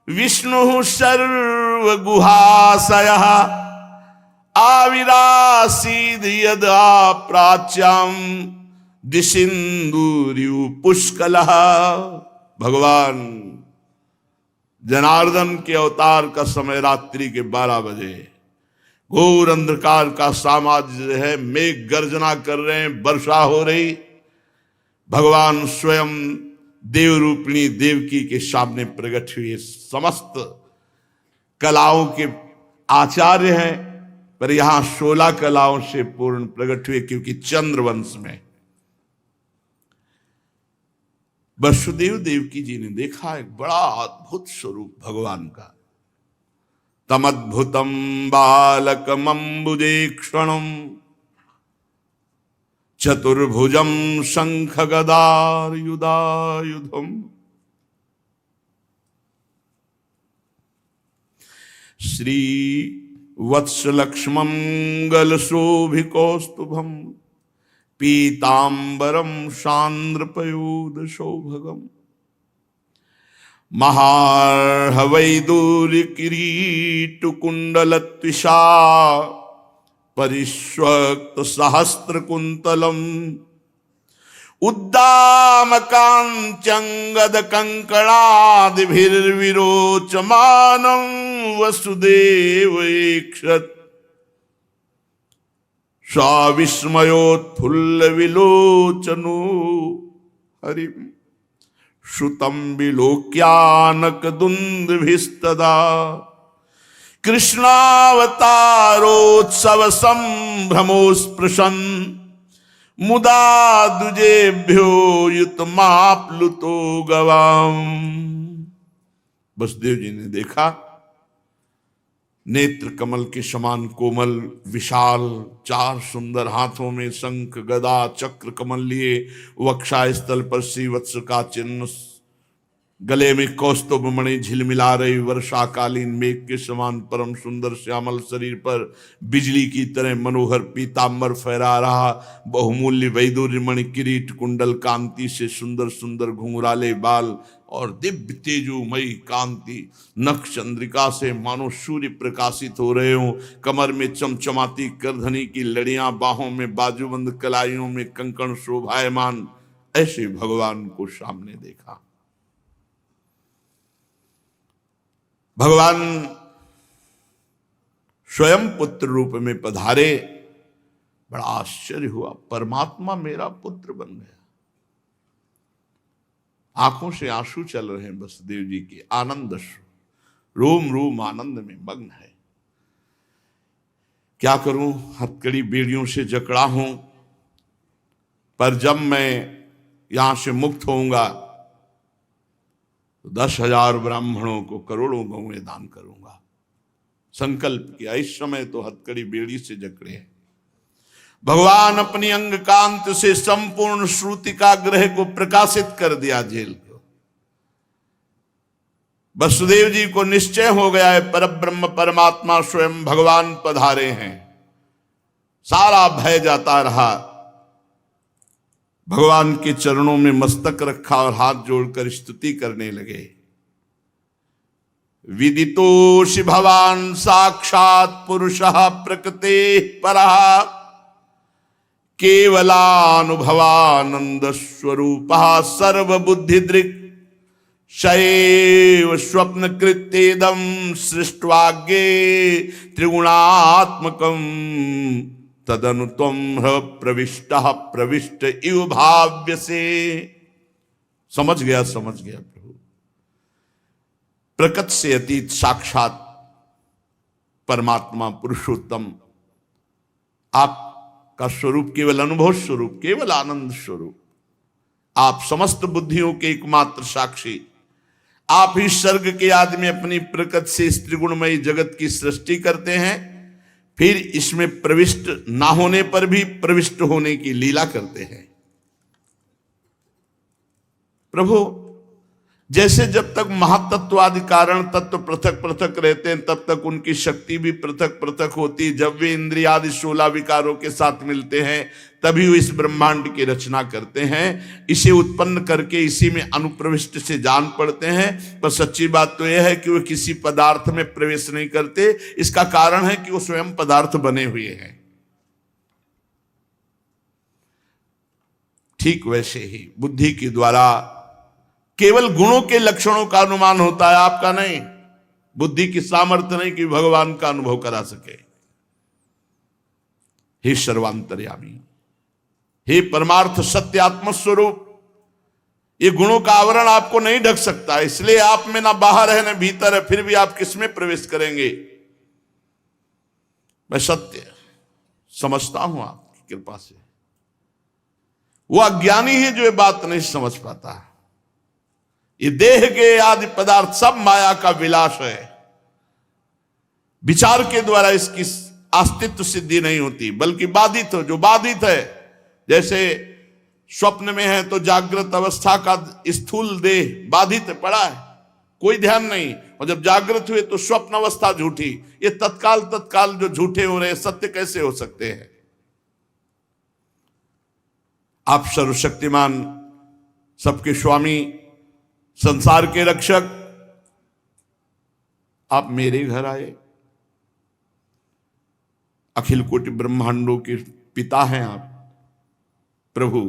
[SPEAKER 1] विष्णु सर्वगुहाशयः आविरासीद यदा प्राच्याम दिशिन्दुर्यु पुष्कलः। भगवान जनार्दन के अवतार का समय रात्रि के 12 बजे, घोर अंधकार का साम्राज्य है, मेघ गर्जना कर रहे हैं, वर्षा हो रही, भगवान स्वयं देव रूपिणी देवकी के सामने प्रकट हुए। समस्त कलाओं के आचार्य हैं, पर यहां 16 कलाओं से पूर्ण प्रकट हुए, क्योंकि चंद्रवंश में वसुदेव देवकी जी ने देखा एक बड़ा अद्भुत स्वरूप भगवान का। तमद्भुतम बालकमंबुजे क्षणम चतुर्भुजम शंख गदार युधायुधम श्री वत्सलक्ष्मं गलशोभिकौस्तुभम पीतांबरम सांद्रपयूध सौभगम महार्हवैदूर्य किरीट कुंडलत्विषा परिष्वक्त सहस्त्र कुंतलम उद्दामकांचंगद कंकणादिभिर्विरोचमानं वसुदेव ऐक्षत स्वाविस्मयोत्फुल्ल विलोचनो हरिम श्रुतं विलोक्यानक दुंदभिस्तदा कृष्णावतारोत्सव संभ्रमोस्पृशन् मुदा दुजेभ्यो युतमाप्लुतो गवाम। वसुदेव जी ने देखा नेत्र कमल के समान कोमल विशाल, 4 सुंदर हाथों में शंख गदा चक्र कमल लिए, वक्षा स्थल पर श्रीवत्स का चिन्ह, गले में कौस्तुभ मणि झिलमिला रही, वर्षाकालीन मेघ के समान परम सुंदर श्यामल शरीर पर बिजली की तरह मनोहर पीतांबर फहरा रहा, बहुमूल्य वैदूर्य मणि किरीट कुंडल कांति से सुंदर सुंदर घुंघराले बाल और दिव्य तेजोमयी कांति, नख चंद्रिका से मानो सूर्य प्रकाशित हो रहे हों, कमर में चमचमाती करधनी की लड़ियां, बाहों में बाजूबंद कलाइयों में कंकण शोभायमान, ऐसे भगवान को सामने देखा। भगवान स्वयं पुत्र रूप में पधारे, बड़ा आश्चर्य हुआ, परमात्मा मेरा पुत्र बन गया। आंखों से आंसू चल रहे हैं वसुदेव जी के, आनंद अश्रु, रोम रोम आनंद में मग्न है। क्या करूं, हथकड़ी बेड़ियों से जकड़ा हूं, पर जब मैं यहां से मुक्त होऊंगा तो 10,000 ब्राह्मणों को करोड़ों गौएं दान करूंगा। संकल्प किया, इस समय तो हथकड़ी बेड़ी से जकड़े हैं। भगवान अपनी अंग कांत से संपूर्ण श्रुति का ग्रह को प्रकाशित कर दिया जेल को। वसुदेव जी को निश्चय हो गया है परब्रह्म परमात्मा स्वयं भगवान पधारे हैं। सारा भय जाता रहा, भगवान के चरणों में मस्तक रखा और हाथ जोड़कर स्तुति करने लगे। विदितोषि भवान साक्षात पुरुषः प्रकृते परः केवलानुभवानंद स्वरूपः सर्वबुद्धिदृक् शैव स्वप्न कृत्येदं सृष्ट्वाग्ये त्रिगुणात्मकं तदनु त्वं प्रविष्टः प्रविष्ट इव भाव्यसे। समझ गया प्रभु, प्रकृति से अतीत साक्षात परमात्मा पुरुषोत्तम आपका स्वरूप केवल अनुभव स्वरूप, केवल आनंद स्वरूप, आप समस्त बुद्धियों के एकमात्र साक्षी, आप ही स्वर्ग के आदि में अपनी प्रकृति से इस त्रिगुणमयी जगत की सृष्टि करते हैं, फिर इसमें प्रविष्ट ना होने पर भी प्रविष्ट होने की लीला करते हैं। प्रभु, जैसे जब तक महातत्वादि कारण तत्व पृथक पृथक रहते हैं तब तक उनकी शक्ति भी पृथक पृथक होती, जब वे इंद्रियादि 16 विकारों के साथ मिलते हैं तभी वो इस ब्रह्मांड की रचना करते हैं, इसे उत्पन्न करके इसी में अनुप्रविष्ट से जान पड़ते हैं। पर सच्ची बात तो यह है कि वो किसी पदार्थ में प्रवेश नहीं करते। इसका कारण है कि वो स्वयं पदार्थ बने हुए हैं। ठीक वैसे ही बुद्धि के द्वारा केवल गुणों के लक्षणों का अनुमान होता है, आपका नहीं। बुद्धि की सामर्थ्य नहीं कि भगवान का अनुभव करा सके। हे सर्वांतर्यामी, हे परमार्थ सत्य आत्म स्वरूप, ये गुणों का आवरण आपको नहीं ढक सकता, इसलिए आप में ना बाहर है ना भीतर है, फिर भी आप किसमें प्रवेश करेंगे? मैं सत्य समझता हूं आपकी कृपा से। वो अज्ञानी है जो ये बात नहीं समझ पाता। ये देह के आदि पदार्थ सब माया का विलास है। विचार के द्वारा इसकी अस्तित्व सिद्धि नहीं होती, बल्कि बाधित हो। जो बाधित है, जैसे स्वप्न में है तो जागृत अवस्था का स्थूल देह बाधित पड़ा है, कोई ध्यान नहीं, और जब जागृत हुए तो स्वप्न अवस्था झूठी। ये तत्काल जो झूठे हो रहे हैं, सत्य कैसे हो सकते हैं? आप सर्वशक्तिमान, सबके स्वामी, संसार के रक्षक, आप मेरे घर आए। अखिल कोटि ब्रह्मांडों के पिता हैं आप प्रभु।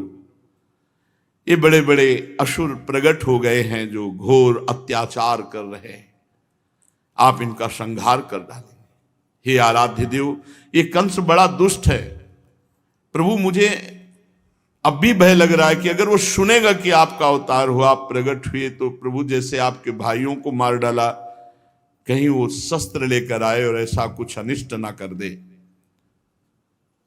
[SPEAKER 1] ये बड़े बड़े असुर प्रकट हो गए हैं जो घोर अत्याचार कर रहे हैं, आप इनका संहार कर डालेंगे। हे आराध्य देव, ये कंस बड़ा दुष्ट है प्रभु। मुझे अब भी भय लग रहा है कि अगर वो सुनेगा कि आपका अवतार हुआ, आप प्रकट हुए, तो प्रभु जैसे आपके भाइयों को मार डाला, कहीं वो शस्त्र लेकर आए और ऐसा कुछ अनिष्ट ना कर दे।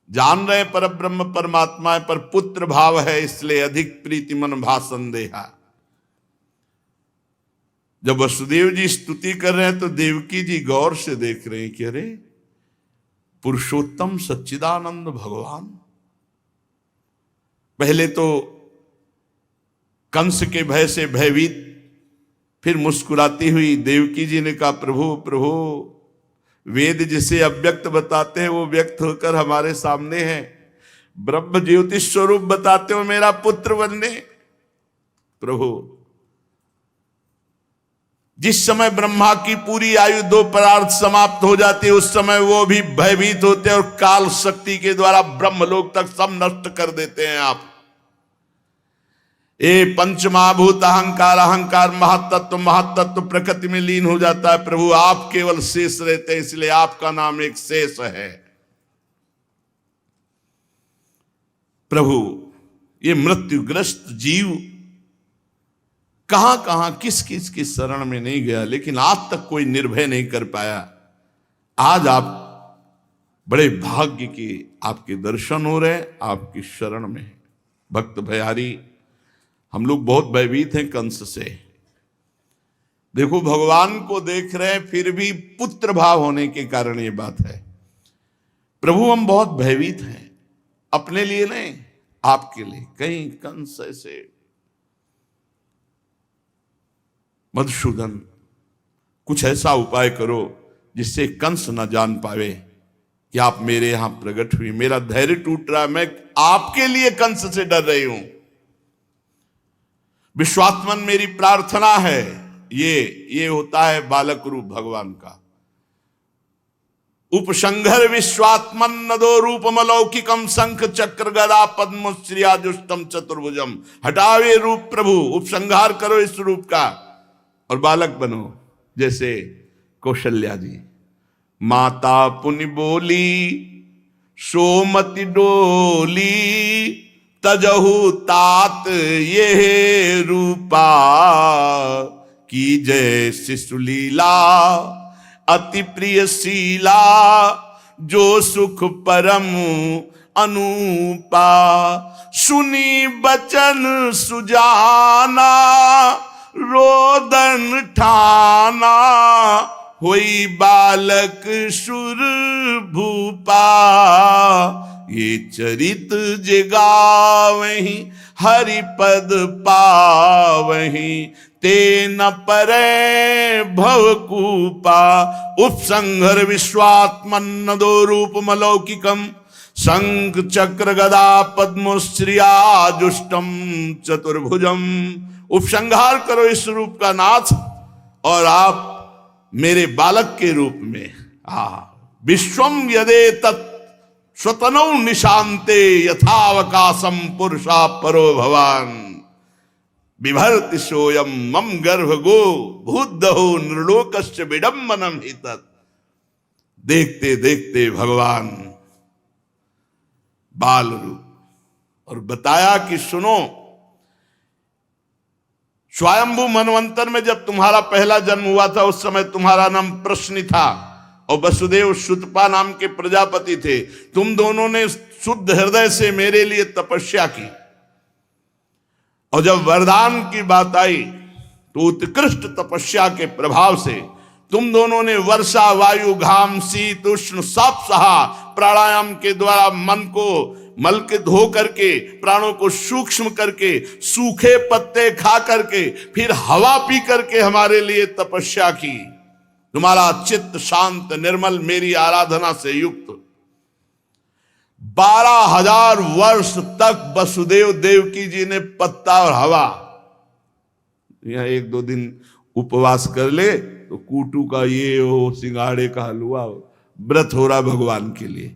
[SPEAKER 1] जान रहे पर ब्रह्म परमात्मा है, पर पुत्र भाव है, इसलिए अधिक प्रीति मन भाषण देहा। जब वसुदेव जी स्तुति कर रहे हैं तो देवकी जी गौर से देख रहे हैं कि अरे पुरुषोत्तम सच्चिदानंद भगवान। पहले तो कंस के भय से भयभीत, फिर मुस्कुराती हुई देवकी जी ने कहा, प्रभु प्रभु, वेद जिसे अव्यक्त बताते हैं वो व्यक्त होकर हमारे सामने है। ब्रह्म ज्योति स्वरूप बताते हो मेरा पुत्र बनने। प्रभु, जिस समय ब्रह्मा की पूरी आयु 2 परार्थ समाप्त हो जाती है, उस समय वो भी भयभीत होते हैं और काल शक्ति के द्वारा ब्रह्मलोक तक सब नष्ट कर देते हैं आप। ये पंचमहाभूत अहंकार, अहंकार महत्तत्व प्रकृति में लीन हो जाता है। प्रभु, आप केवल शेष रहते हैं, इसलिए आपका नाम एक शेष है। प्रभु, ये मृत्युग्रस्त जीव कहां कहां किस किस की शरण में नहीं गया, लेकिन आज तक कोई निर्भय नहीं कर पाया। आज आप बड़े भाग्य के आपके दर्शन हो रहे हैं, आपकी शरण में। भक्त भयारी, हम लोग बहुत भयभीत हैं कंस से। देखो, भगवान को देख रहे हैं, फिर भी पुत्र भाव होने के कारण ये बात है। प्रभु, हम बहुत भयभीत हैं, अपने लिए नहीं, आपके लिए। कहीं कंस ऐसे, मधुसूदन, कुछ ऐसा उपाय करो जिससे कंस ना जान पावे कि आप मेरे यहां प्रकट हुई। मेरा धैर्य टूट रहा है, मैं आपके लिए कंस से डर रही हूं। विश्वात्मन मेरी प्रार्थना है। ये होता है बालक रूप भगवान का। उपसंघर विश्वात्मन नदो रूपम अलौकिकम शंख चक्र गदा पद्म श्रियाजुष्टम चतुर्भुजम। हटावे रूप प्रभु, उपसंहार करो इस रूप का और बालक बनो। जैसे कौशल्या जी, माता पुनि बोली सोमति डोली, तजहु तात ये रूपा, की जय शिशुलीला अति प्रिय शीला, जो सुख परम अनुपा। सुनी बचन सुजाना, रोदन ठाना, होई बालक सुर भूपा। ये चरित जगावहीं, हरिपद पावहीं, ते न परे भवकूपा। उपसंहर विश्वात्मन्नदो रूपमलौकिकम, शंख चक्र गदा पद्मश्रियाजुष्टम चतुर्भुजम। उपसंहार करो इस रूप का नाथ, और आप मेरे बालक के रूप में विश्वम यदे तत् स्वतनौ निशांते, यथावकाशम पुरुषा परो भवान। बिभर्ति सोयम मम गर्भ गो भूदहो नृलोकस्य विडम्बनम ही तत्। देखते देखते भगवान बाल रूप। और बताया कि सुनो, स्वयंभू मनवंतर में जब तुम्हारा पहला जन्म हुआ था उस समय तुम्हारा नाम प्रश्नि था और वसुदेव सुतपा नाम के प्रजापति थे। तुम दोनों ने शुद्ध हृदय से मेरे लिए तपस्या की और जब वरदान की बात आई तो उत्कृष्ट तपस्या के प्रभाव से तुम दोनों ने वर्षा, वायु, घाम, शीत, उष्ण सब सहा। प्राणायाम के द्वारा मन को मल के धो करके, प्राणों को सूक्ष्म करके, सूखे पत्ते खा करके, फिर हवा पी करके हमारे लिए तपस्या की। तुम्हारा चित्त शांत निर्मल मेरी आराधना से युक्त। 12,000 वर्ष तक वसुदेव देवकी जी ने पत्ता और हवा, यह 1-2 दिन उपवास कर ले तो कूटू का ये हो, सिंगाड़े का हलवा हो, व्रत हो रहा भगवान के लिए।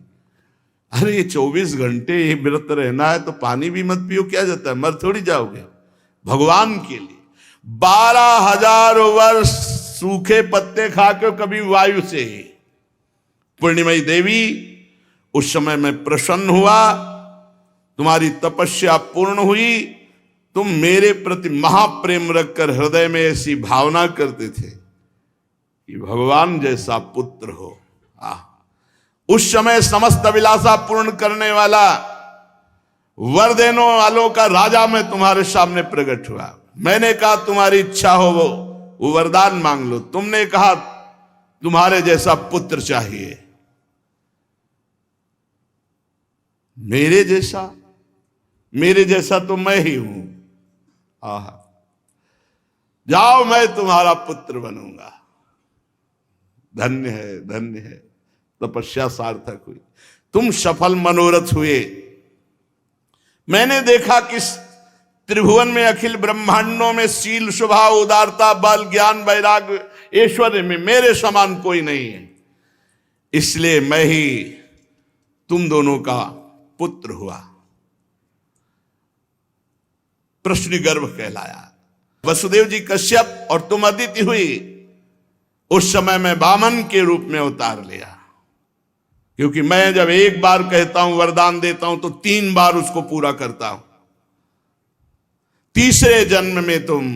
[SPEAKER 1] अरे ये 24 घंटे ये व्रत रहना है तो पानी भी मत पियो, क्या जाता है, मर थोड़ी जाओगे। भगवान के लिए 12,000 वर्ष सूखे पत्ते खाकर, कभी वायु से। पूर्णिमयी देवी, उस समय मैं प्रसन्न हुआ, तुम्हारी तपस्या पूर्ण हुई। तुम मेरे प्रति महाप्रेम रखकर हृदय में ऐसी भावना करते थे कि भगवान जैसा पुत्र हो। उस समय समस्त अभिलाषा पूर्ण करने वाला, वर देने वालों का राजा मैं तुम्हारे सामने प्रकट हुआ। मैंने कहा तुम्हारी इच्छा हो वो वरदान मांग लो। तुमने कहा तुम्हारे जैसा पुत्र चाहिए। मेरे जैसा तो मैं ही हूं। आहा, जाओ मैं तुम्हारा पुत्र बनूंगा। धन्य है, धन्य है, तपस्या सार्थक हुई, तुम सफल मनोरथ हुए। मैंने देखा कि त्रिभुवन में, अखिल ब्रह्मांडों में शील, स्वभाव, उदारता, बल, ज्ञान, वैराग्य, ऐश्वर्य में मेरे समान कोई नहीं है। इसलिए मैं ही तुम दोनों का पुत्र हुआ। प्रश्नि गर्भ कहलाया। वसुदेव जी कश्यप और तुम अदिति हुई। उस समय मैं वामन के रूप में अवतार लिया, क्योंकि मैं जब एक बार कहता हूं, वरदान देता हूं, तो 3 बार उसको पूरा करता हूं। तीसरे जन्म में तुम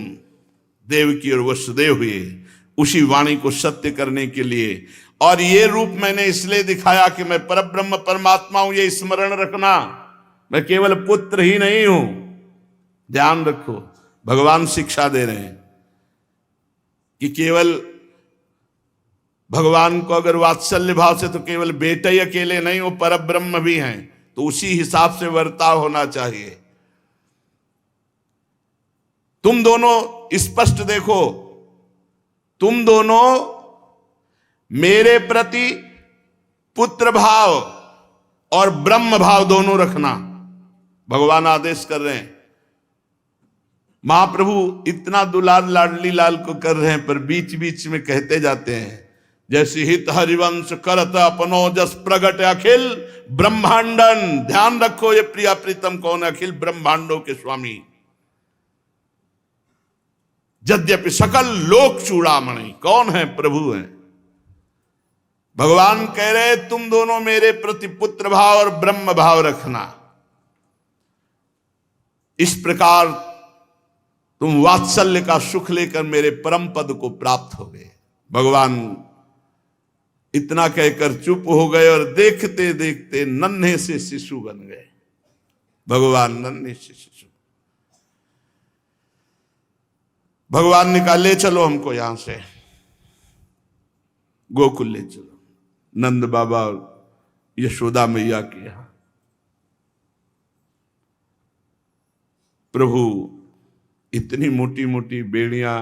[SPEAKER 1] देवकी और वसुदेव हुए, उसी वाणी को सत्य करने के लिए। और ये रूप मैंने इसलिए दिखाया कि मैं परब्रह्म परमात्मा हूं, ये स्मरण रखना। मैं केवल पुत्र ही नहीं हूं, ध्यान रखो। भगवान शिक्षा दे रहे हैं कि केवल भगवान को अगर वात्सल्य भाव से, तो केवल बेटे ही अकेले नहीं, वो परब्रह्म भी हैं, तो उसी हिसाब से वर्ताव होना चाहिए। तुम दोनों स्पष्ट देखो, तुम दोनों मेरे प्रति पुत्र भाव और ब्रह्म भाव दोनों रखना। भगवान आदेश कर रहे हैं। महाप्रभु इतना दुलार लाडली लाल को कर रहे हैं, पर बीच बीच में कहते जाते हैं, जैसे हित हरिवंश करत अपनो जस प्रगट अखिल ब्रह्मांडन। ध्यान रखो, ये प्रिया प्रीतम कौन है? अखिल ब्रह्मांडों के स्वामी। यद्यपि सकल लोक चूड़ामणि, कौन है? प्रभु हैं। भगवान कह रहे तुम दोनों मेरे प्रति पुत्र भाव और ब्रह्म भाव रखना। इस प्रकार तुम वात्सल्य का सुख लेकर मेरे परम पद को प्राप्त हो गए। भगवान इतना कहकर चुप हो गए और देखते देखते नन्हे से शिशु बन गए। भगवान नन्हे से शिशु। भगवान ने कहा ले चलो हमको यहां से, गोकुल ले चलो, नंद बाबा और यशोदा मैया के यहां। प्रभु इतनी मोटी मोटी बेड़ियां,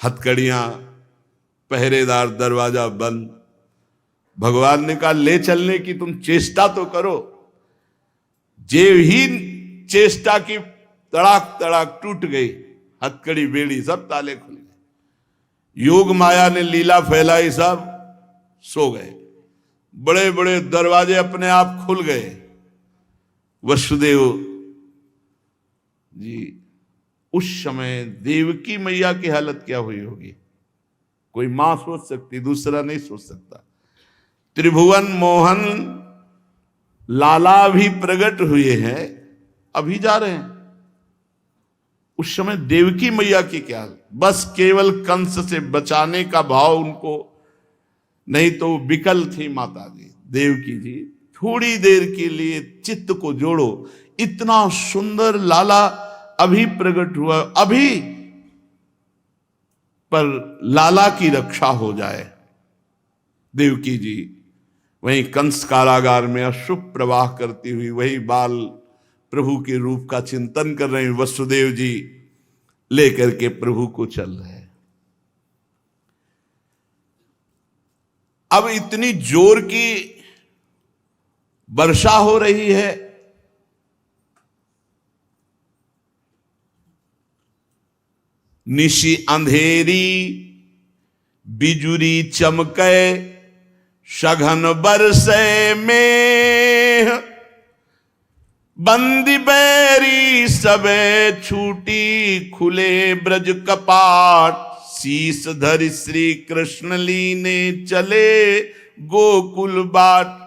[SPEAKER 1] हथकड़ियां, पहरेदार, दरवाजा बंद। भगवान ने कहा ले चलने की तुम चेष्टा तो करो। जेव ही चेष्टा की, तड़ाक तड़ाक टूट गई हथकड़ी, बेड़ी, सब ताले खुल गए। योग माया ने लीला फैलाई, सब सो गए। बड़े बड़े दरवाजे अपने आप खुल गए। वसुदेव जी उस समय देवकी मैया की हालत क्या हुई होगी, कोई मां सोच सकती, दूसरा नहीं सोच सकता। त्रिभुवन मोहन लाला भी प्रकट हुए हैं, अभी जा रहे हैं। उस समय देवकी मैया की क्या, बस केवल कंस से बचाने का भाव उनको, नहीं तो विकल थी माता जी देवकी जी। थोड़ी देर के लिए चित्त को जोड़ो, इतना सुंदर लाला अभी प्रकट हुआ, अभी, पर लाला की रक्षा हो जाए। देवकी जी वहीं कंस कारागार में अशुभ प्रवाह करती हुई वही बाल प्रभु के रूप का चिंतन कर रहे हैं। वसुदेव जी लेकर के प्रभु को चल रहे हैं। अब इतनी जोर की वर्षा हो रही है, निशी अंधेरी बिजुरी चमके सघन बरसे में, बंदी बैरी सबे छूटी खुले ब्रज कपाट, शीस धरि श्री कृष्ण लीने चले गोकुल बाट।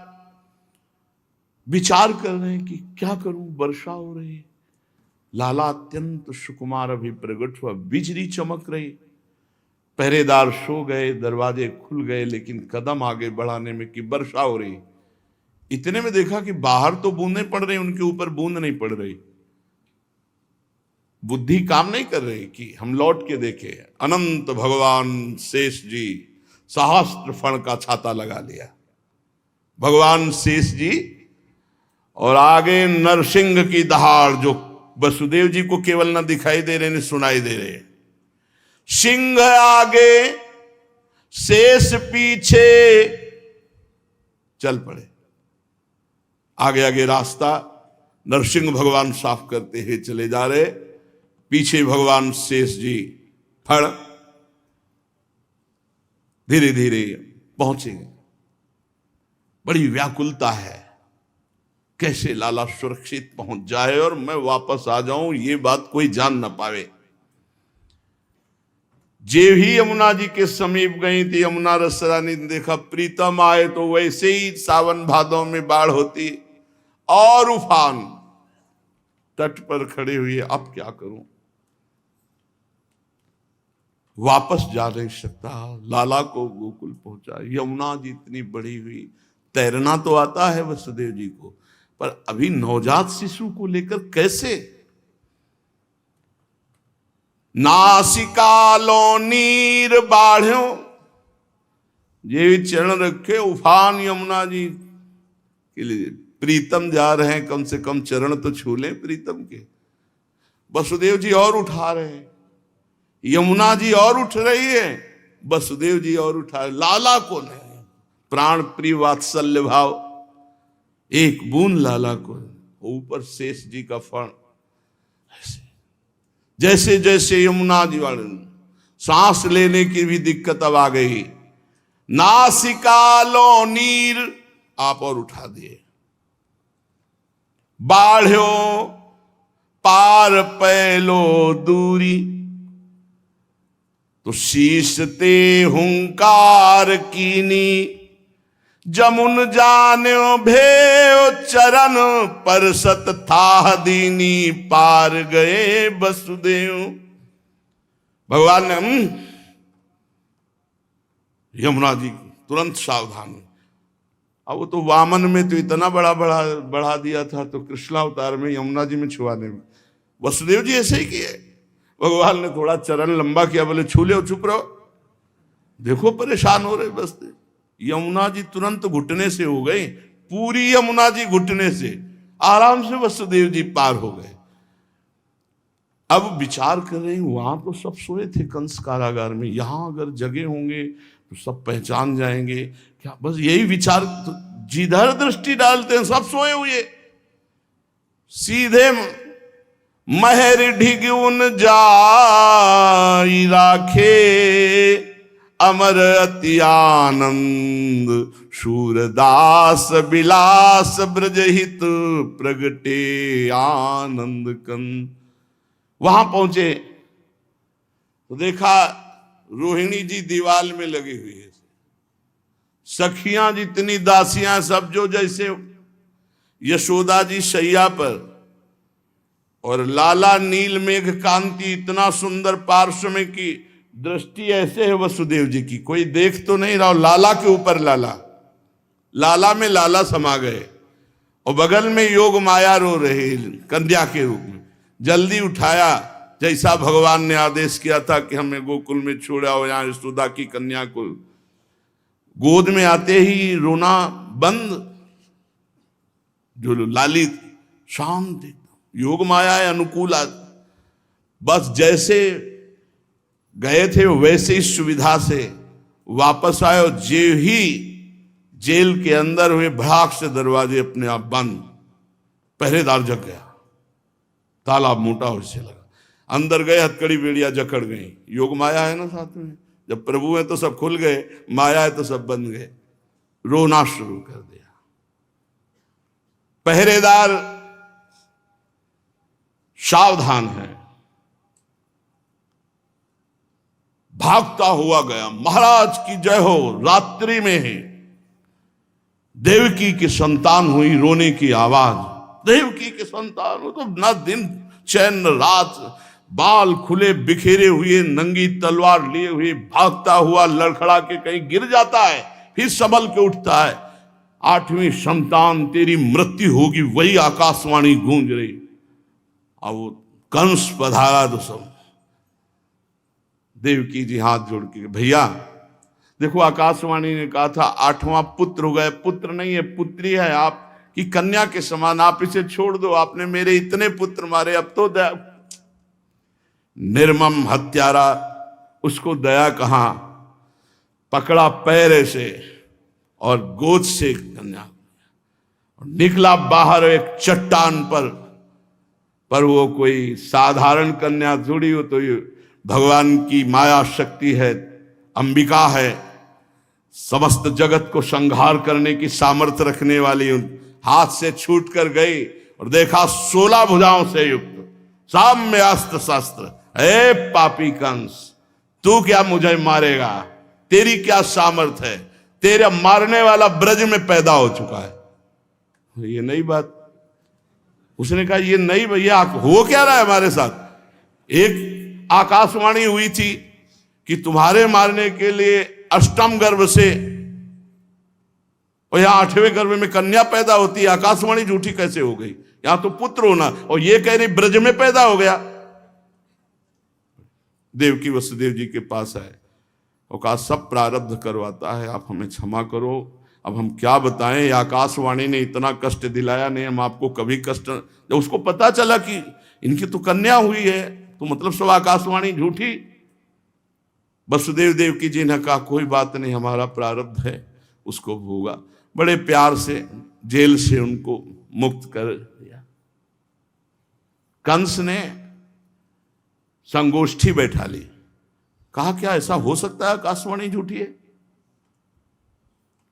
[SPEAKER 1] विचार कर रहे हैं कि क्या करूं, वर्षा हो रही है, लाला अत्यंत सुकुमार अभी प्रकट हुआ, बिजली चमक रही, पहरेदार सो गए, दरवाजे खुल गए, लेकिन कदम आगे बढ़ाने में कि वर्षा हो रही। इतने में देखा कि बाहर तो बूंदें पड़ रही, उनके ऊपर बूंद नहीं पड़ रही। बुद्धि काम नहीं कर रही कि हम लौट के देखे। अनंत भगवान शेष जी सहस्त्र फण का छाता लगा लिया, भगवान शेष जी, और आगे नरसिंह की दहाड़ जो वसुदेव जी को केवल न दिखाई दे रहे, न सुनाई दे रहे। सिंह आगे शेष पीछे चल पड़े। आगे आगे रास्ता नरसिंह भगवान साफ करते हुए चले जा रहे, पीछे भगवान शेष जी फड़ धीरे धीरे पहुंचेंगे। बड़ी व्याकुलता है, कैसे लाला सुरक्षित पहुंच जाए और मैं वापस आ जाऊं, ये बात कोई जान ना पावे। जे ही यमुना जी के समीप गई थी, यमुना रसरानी ने देखा प्रीतम आए तो वैसे ही सावन भादों में बाढ़ होती और उफान, तट पर खड़े हुए, अब क्या करूं, वापस जा नहीं सकता। लाला को गोकुल पहुंचा, यमुना जी इतनी बड़ी हुई, तैरना तो आता है वसुदेव जी को, पर अभी नवजात शिशु को लेकर कैसे। नासिका लो नीर बाढ़ो, ये चरण रखे उफान यमुना जी के लिए। प्रीतम जा रहे हैं, कम से कम चरण तो छू लें प्रीतम के। वसुदेव जी और उठा रहे हैं, यमुना जी और उठ रही है, वसुदेव जी और उठा रहे, लाला को नहीं। प्राण प्रिय वात्सल्य भाव, एक बूंद लाला को, ऊपर शेष जी का फण। जैसे जैसे यमुना जी वाले सांस लेने की भी दिक्कत अब आ गई। नासिका लो नीर, आप और उठा दिए। बाढ़ो पार पैलो दूरी, तो शीश ते हुंकार कीनी, जमुन जान्यो भेओ चरण परसत था दीनी, पार गए वसुदेव। भगवान ने यमुना जी तुरंत सावधान। अब वो तो वामन में तो इतना बढ़ा दिया था, तो कृष्णावतार में यमुना जी में छुआने में वसुदेव जी ऐसे ही किए। भगवान ने थोड़ा चरण लंबा किया, बोले छू ले, चुप रहो, देखो परेशान हो रहे। बस यमुना जी तुरंत घुटने से हो गई, पूरी यमुना जी घुटने से, आराम से वसुदेव जी पार हो गए। अब विचार कर रहे हैं, वहां तो सब सोए थे कंस कारागार में, यहां अगर जगे होंगे तो सब पहचान जाएंगे क्या। बस यही विचार, तो जिधर दृष्टि डालते हैं सब सोए हुए। सीधे महर ढिगुन जाई राखे, अमर अति आनंद शूरदास बिलास ब्रजहित प्रगटे आनंद कंद। वहां पहुंचे तो देखा रोहिणी जी दीवाल में लगी हुई है, सखियां जितनी दासियां सब जो जैसे, यशोदा जी शैया पर, और लाला नील मेघ कांति इतना सुंदर पार्श्व में की दृष्टि ऐसे है वसुदेव जी की, कोई देख तो नहीं रहा, लाला के ऊपर लाला, लाला में लाला समा गए, और बगल में योग माया रो रहे कन्या के रूप में। जल्दी उठाया, जैसा भगवान ने आदेश किया था कि हमें गोकुल में छोड़ा हो, यहां यशोदा की कन्या को गोद में आते ही रोना बंद, जो लालित शांत, योग माया है अनुकूल। बस जैसे गए थे वैसे ही सुविधा से वापस आए, और जे ही जेल के अंदर हुए भड़ाक से दरवाजे अपने आप बंद, पहरेदार जग गया, ताला मोटा उससे लगा, अंदर गए, हथकड़ी बेड़िया जकड़ गई। योग माया है ना साथ में, जब प्रभु है तो सब खुल गए, माया है तो सब बंद गए, रोना शुरू कर दिया। पहरेदार सावधान है, भागता हुआ गया, महाराज की जय हो। रात्रि में ही देवकी की संतान हुई, रोने की आवाज, देवकी की संतान हो तो ना दिन चैन न रात, बाल खुले बिखेरे हुए, नंगी तलवार लिए हुए भागता हुआ लड़खड़ा के कहीं गिर जाता है, फिर संभल के उठता है। 8वीं संतान तेरी मृत्यु होगी, वही आकाशवाणी गूंज रही। अब वो कंस पधारा तो सब, देवकी जी हाथ जोड़ के, भैया देखो आकाशवाणी ने कहा था 8वां पुत्र हो गए, पुत्र नहीं है पुत्री है, आपकी कन्या के समान, आप इसे छोड़ दो, आपने मेरे इतने पुत्र मारे, अब तो दया, निर्मम हत्यारा, उसको दया कहां, पकड़ा पैर से और गोद से कन्या निकला बाहर एक चट्टान पर वो कोई साधारण कन्या थोड़ी हो, तो ये भगवान की माया शक्ति है, अंबिका है, समस्त जगत को संहार करने की सामर्थ्य रखने वाली, हाथ से छूट कर गई और देखा 16 भुजाओं से युक्त, साम्य अस्त्र शस्त्र। हे पापी कंस, तू क्या मुझे मारेगा, तेरी क्या सामर्थ्य है, तेरा मारने वाला ब्रज में पैदा हो चुका है। ये नई बात, उसने कहा ये नहीं भैया, हो क्या रहा है हमारे साथ। एक आकाशवाणी हुई थी कि तुम्हारे मारने के लिए अष्टम गर्भ से, और यहां 8वें गर्भ में कन्या पैदा होती है, आकाशवाणी झूठी कैसे हो गई, यहां तो पुत्र होना, और ये कह रही ब्रज में पैदा हो गया। देवकी वसुदेव जी के पास आए और कहा सब प्रारब्ध करवाता है, आप हमें क्षमा करो, अब हम क्या बताएं, आकाशवाणी ने इतना कष्ट दिलाया नहीं, हम आपको कभी कष्ट। जब उसको पता चला कि इनकी तो कन्या हुई है, तो मतलब सब आकाशवाणी झूठी। वसुदेव देवकी जी ने कहा कोई बात नहीं, हमारा प्रारब्ध है, उसको भोगा। बड़े प्यार से जेल से उनको मुक्त कर दिया। कंस ने संगोष्ठी बैठा ली, कहा क्या ऐसा हो सकता है आकाशवाणी झूठी है?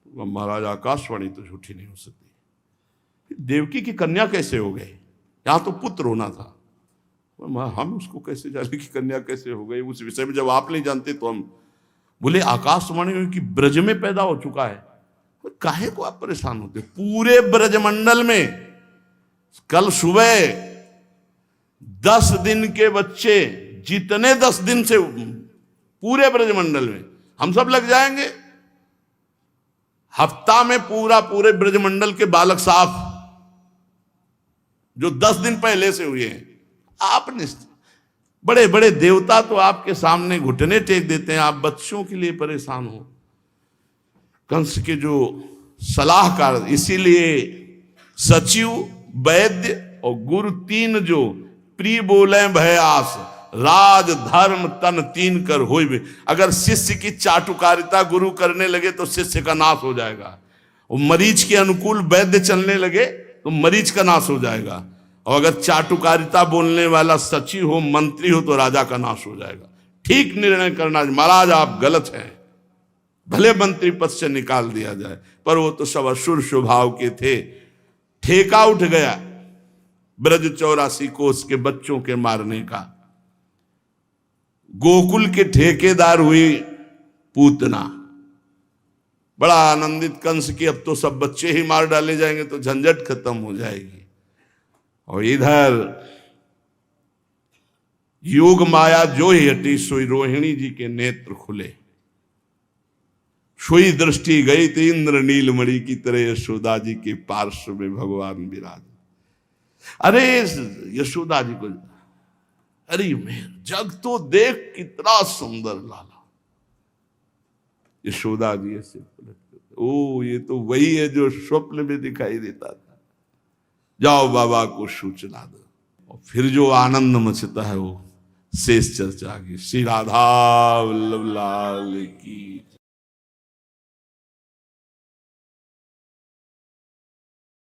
[SPEAKER 1] महाराज आकाशवाणी तो झूठी नहीं हो सकती, देवकी की कन्या कैसे हो गई, यहां तो पुत्र होना था, हम उसको कैसे जाने की कन्या कैसे हो गई, उस विषय में जब आप नहीं जानते तो हम। बोले आकाशवाणी की ब्रज में पैदा हो चुका है, काहे को आप परेशान होते, पूरे ब्रजमंडल में कल सुबह 10 दिन के बच्चे, जितने 10 दिन से पूरे ब्रजमंडल में, हम सब लग जाएंगे, हफ्ता में पूरे ब्रजमंडल के बालक साफ, जो 10 दिन पहले से हुए हैं। आपने बड़े बड़े देवता तो आपके सामने घुटने टेक देते हैं, आप बच्चों के लिए परेशान हो। कंस के जो सलाहकार, इसीलिए सचिव, वैद्य और गुरु तीन जो प्रिय बोले भय आस, राज धर्म तन तीन कर होइबे। अगर शिष्य की चाटुकारिता गुरु करने लगे तो शिष्य का नाश हो जाएगा, और मरीज के अनुकूल वैद्य चलने लगे तो मरीज का नाश हो जाएगा, और अगर चाटुकारिता बोलने वाला सचिव हो, मंत्री हो, तो राजा का नाश हो जाएगा। ठीक निर्णय करना, महाराज आप गलत हैं, भले मंत्री पद से निकाल दिया जाए, पर वो तो सब असुर स्वभाव के थे। ठेका उठ गया, ब्रज 84 को उसके बच्चों के मारने का। गोकुल के ठेकेदार हुई पूतना, बड़ा आनंदित कंस की अब तो सब बच्चे ही मार डाले जाएंगे तो झंझट खत्म हो जाएगी। और इधर योग माया जो ही हटी सोई रोहिणी जी के नेत्र खुले, सोई दृष्टि गई तो इंद्र नीलमणि की तरह यशोदा जी के पार्श्व में भगवान विराज। अरे यशोदा जी को, अरे मैं जग तो देख कितना सुंदर लाला। यशोदा जी ऐसे पलट कर, ओ ये तो वही है जो स्वप्न में दिखाई देता था, जाओ बाबा को सूचना दो। और फिर जो आनंद मचता है वो शेष चर्चा की। श्री राधा वल्लभ लाल की।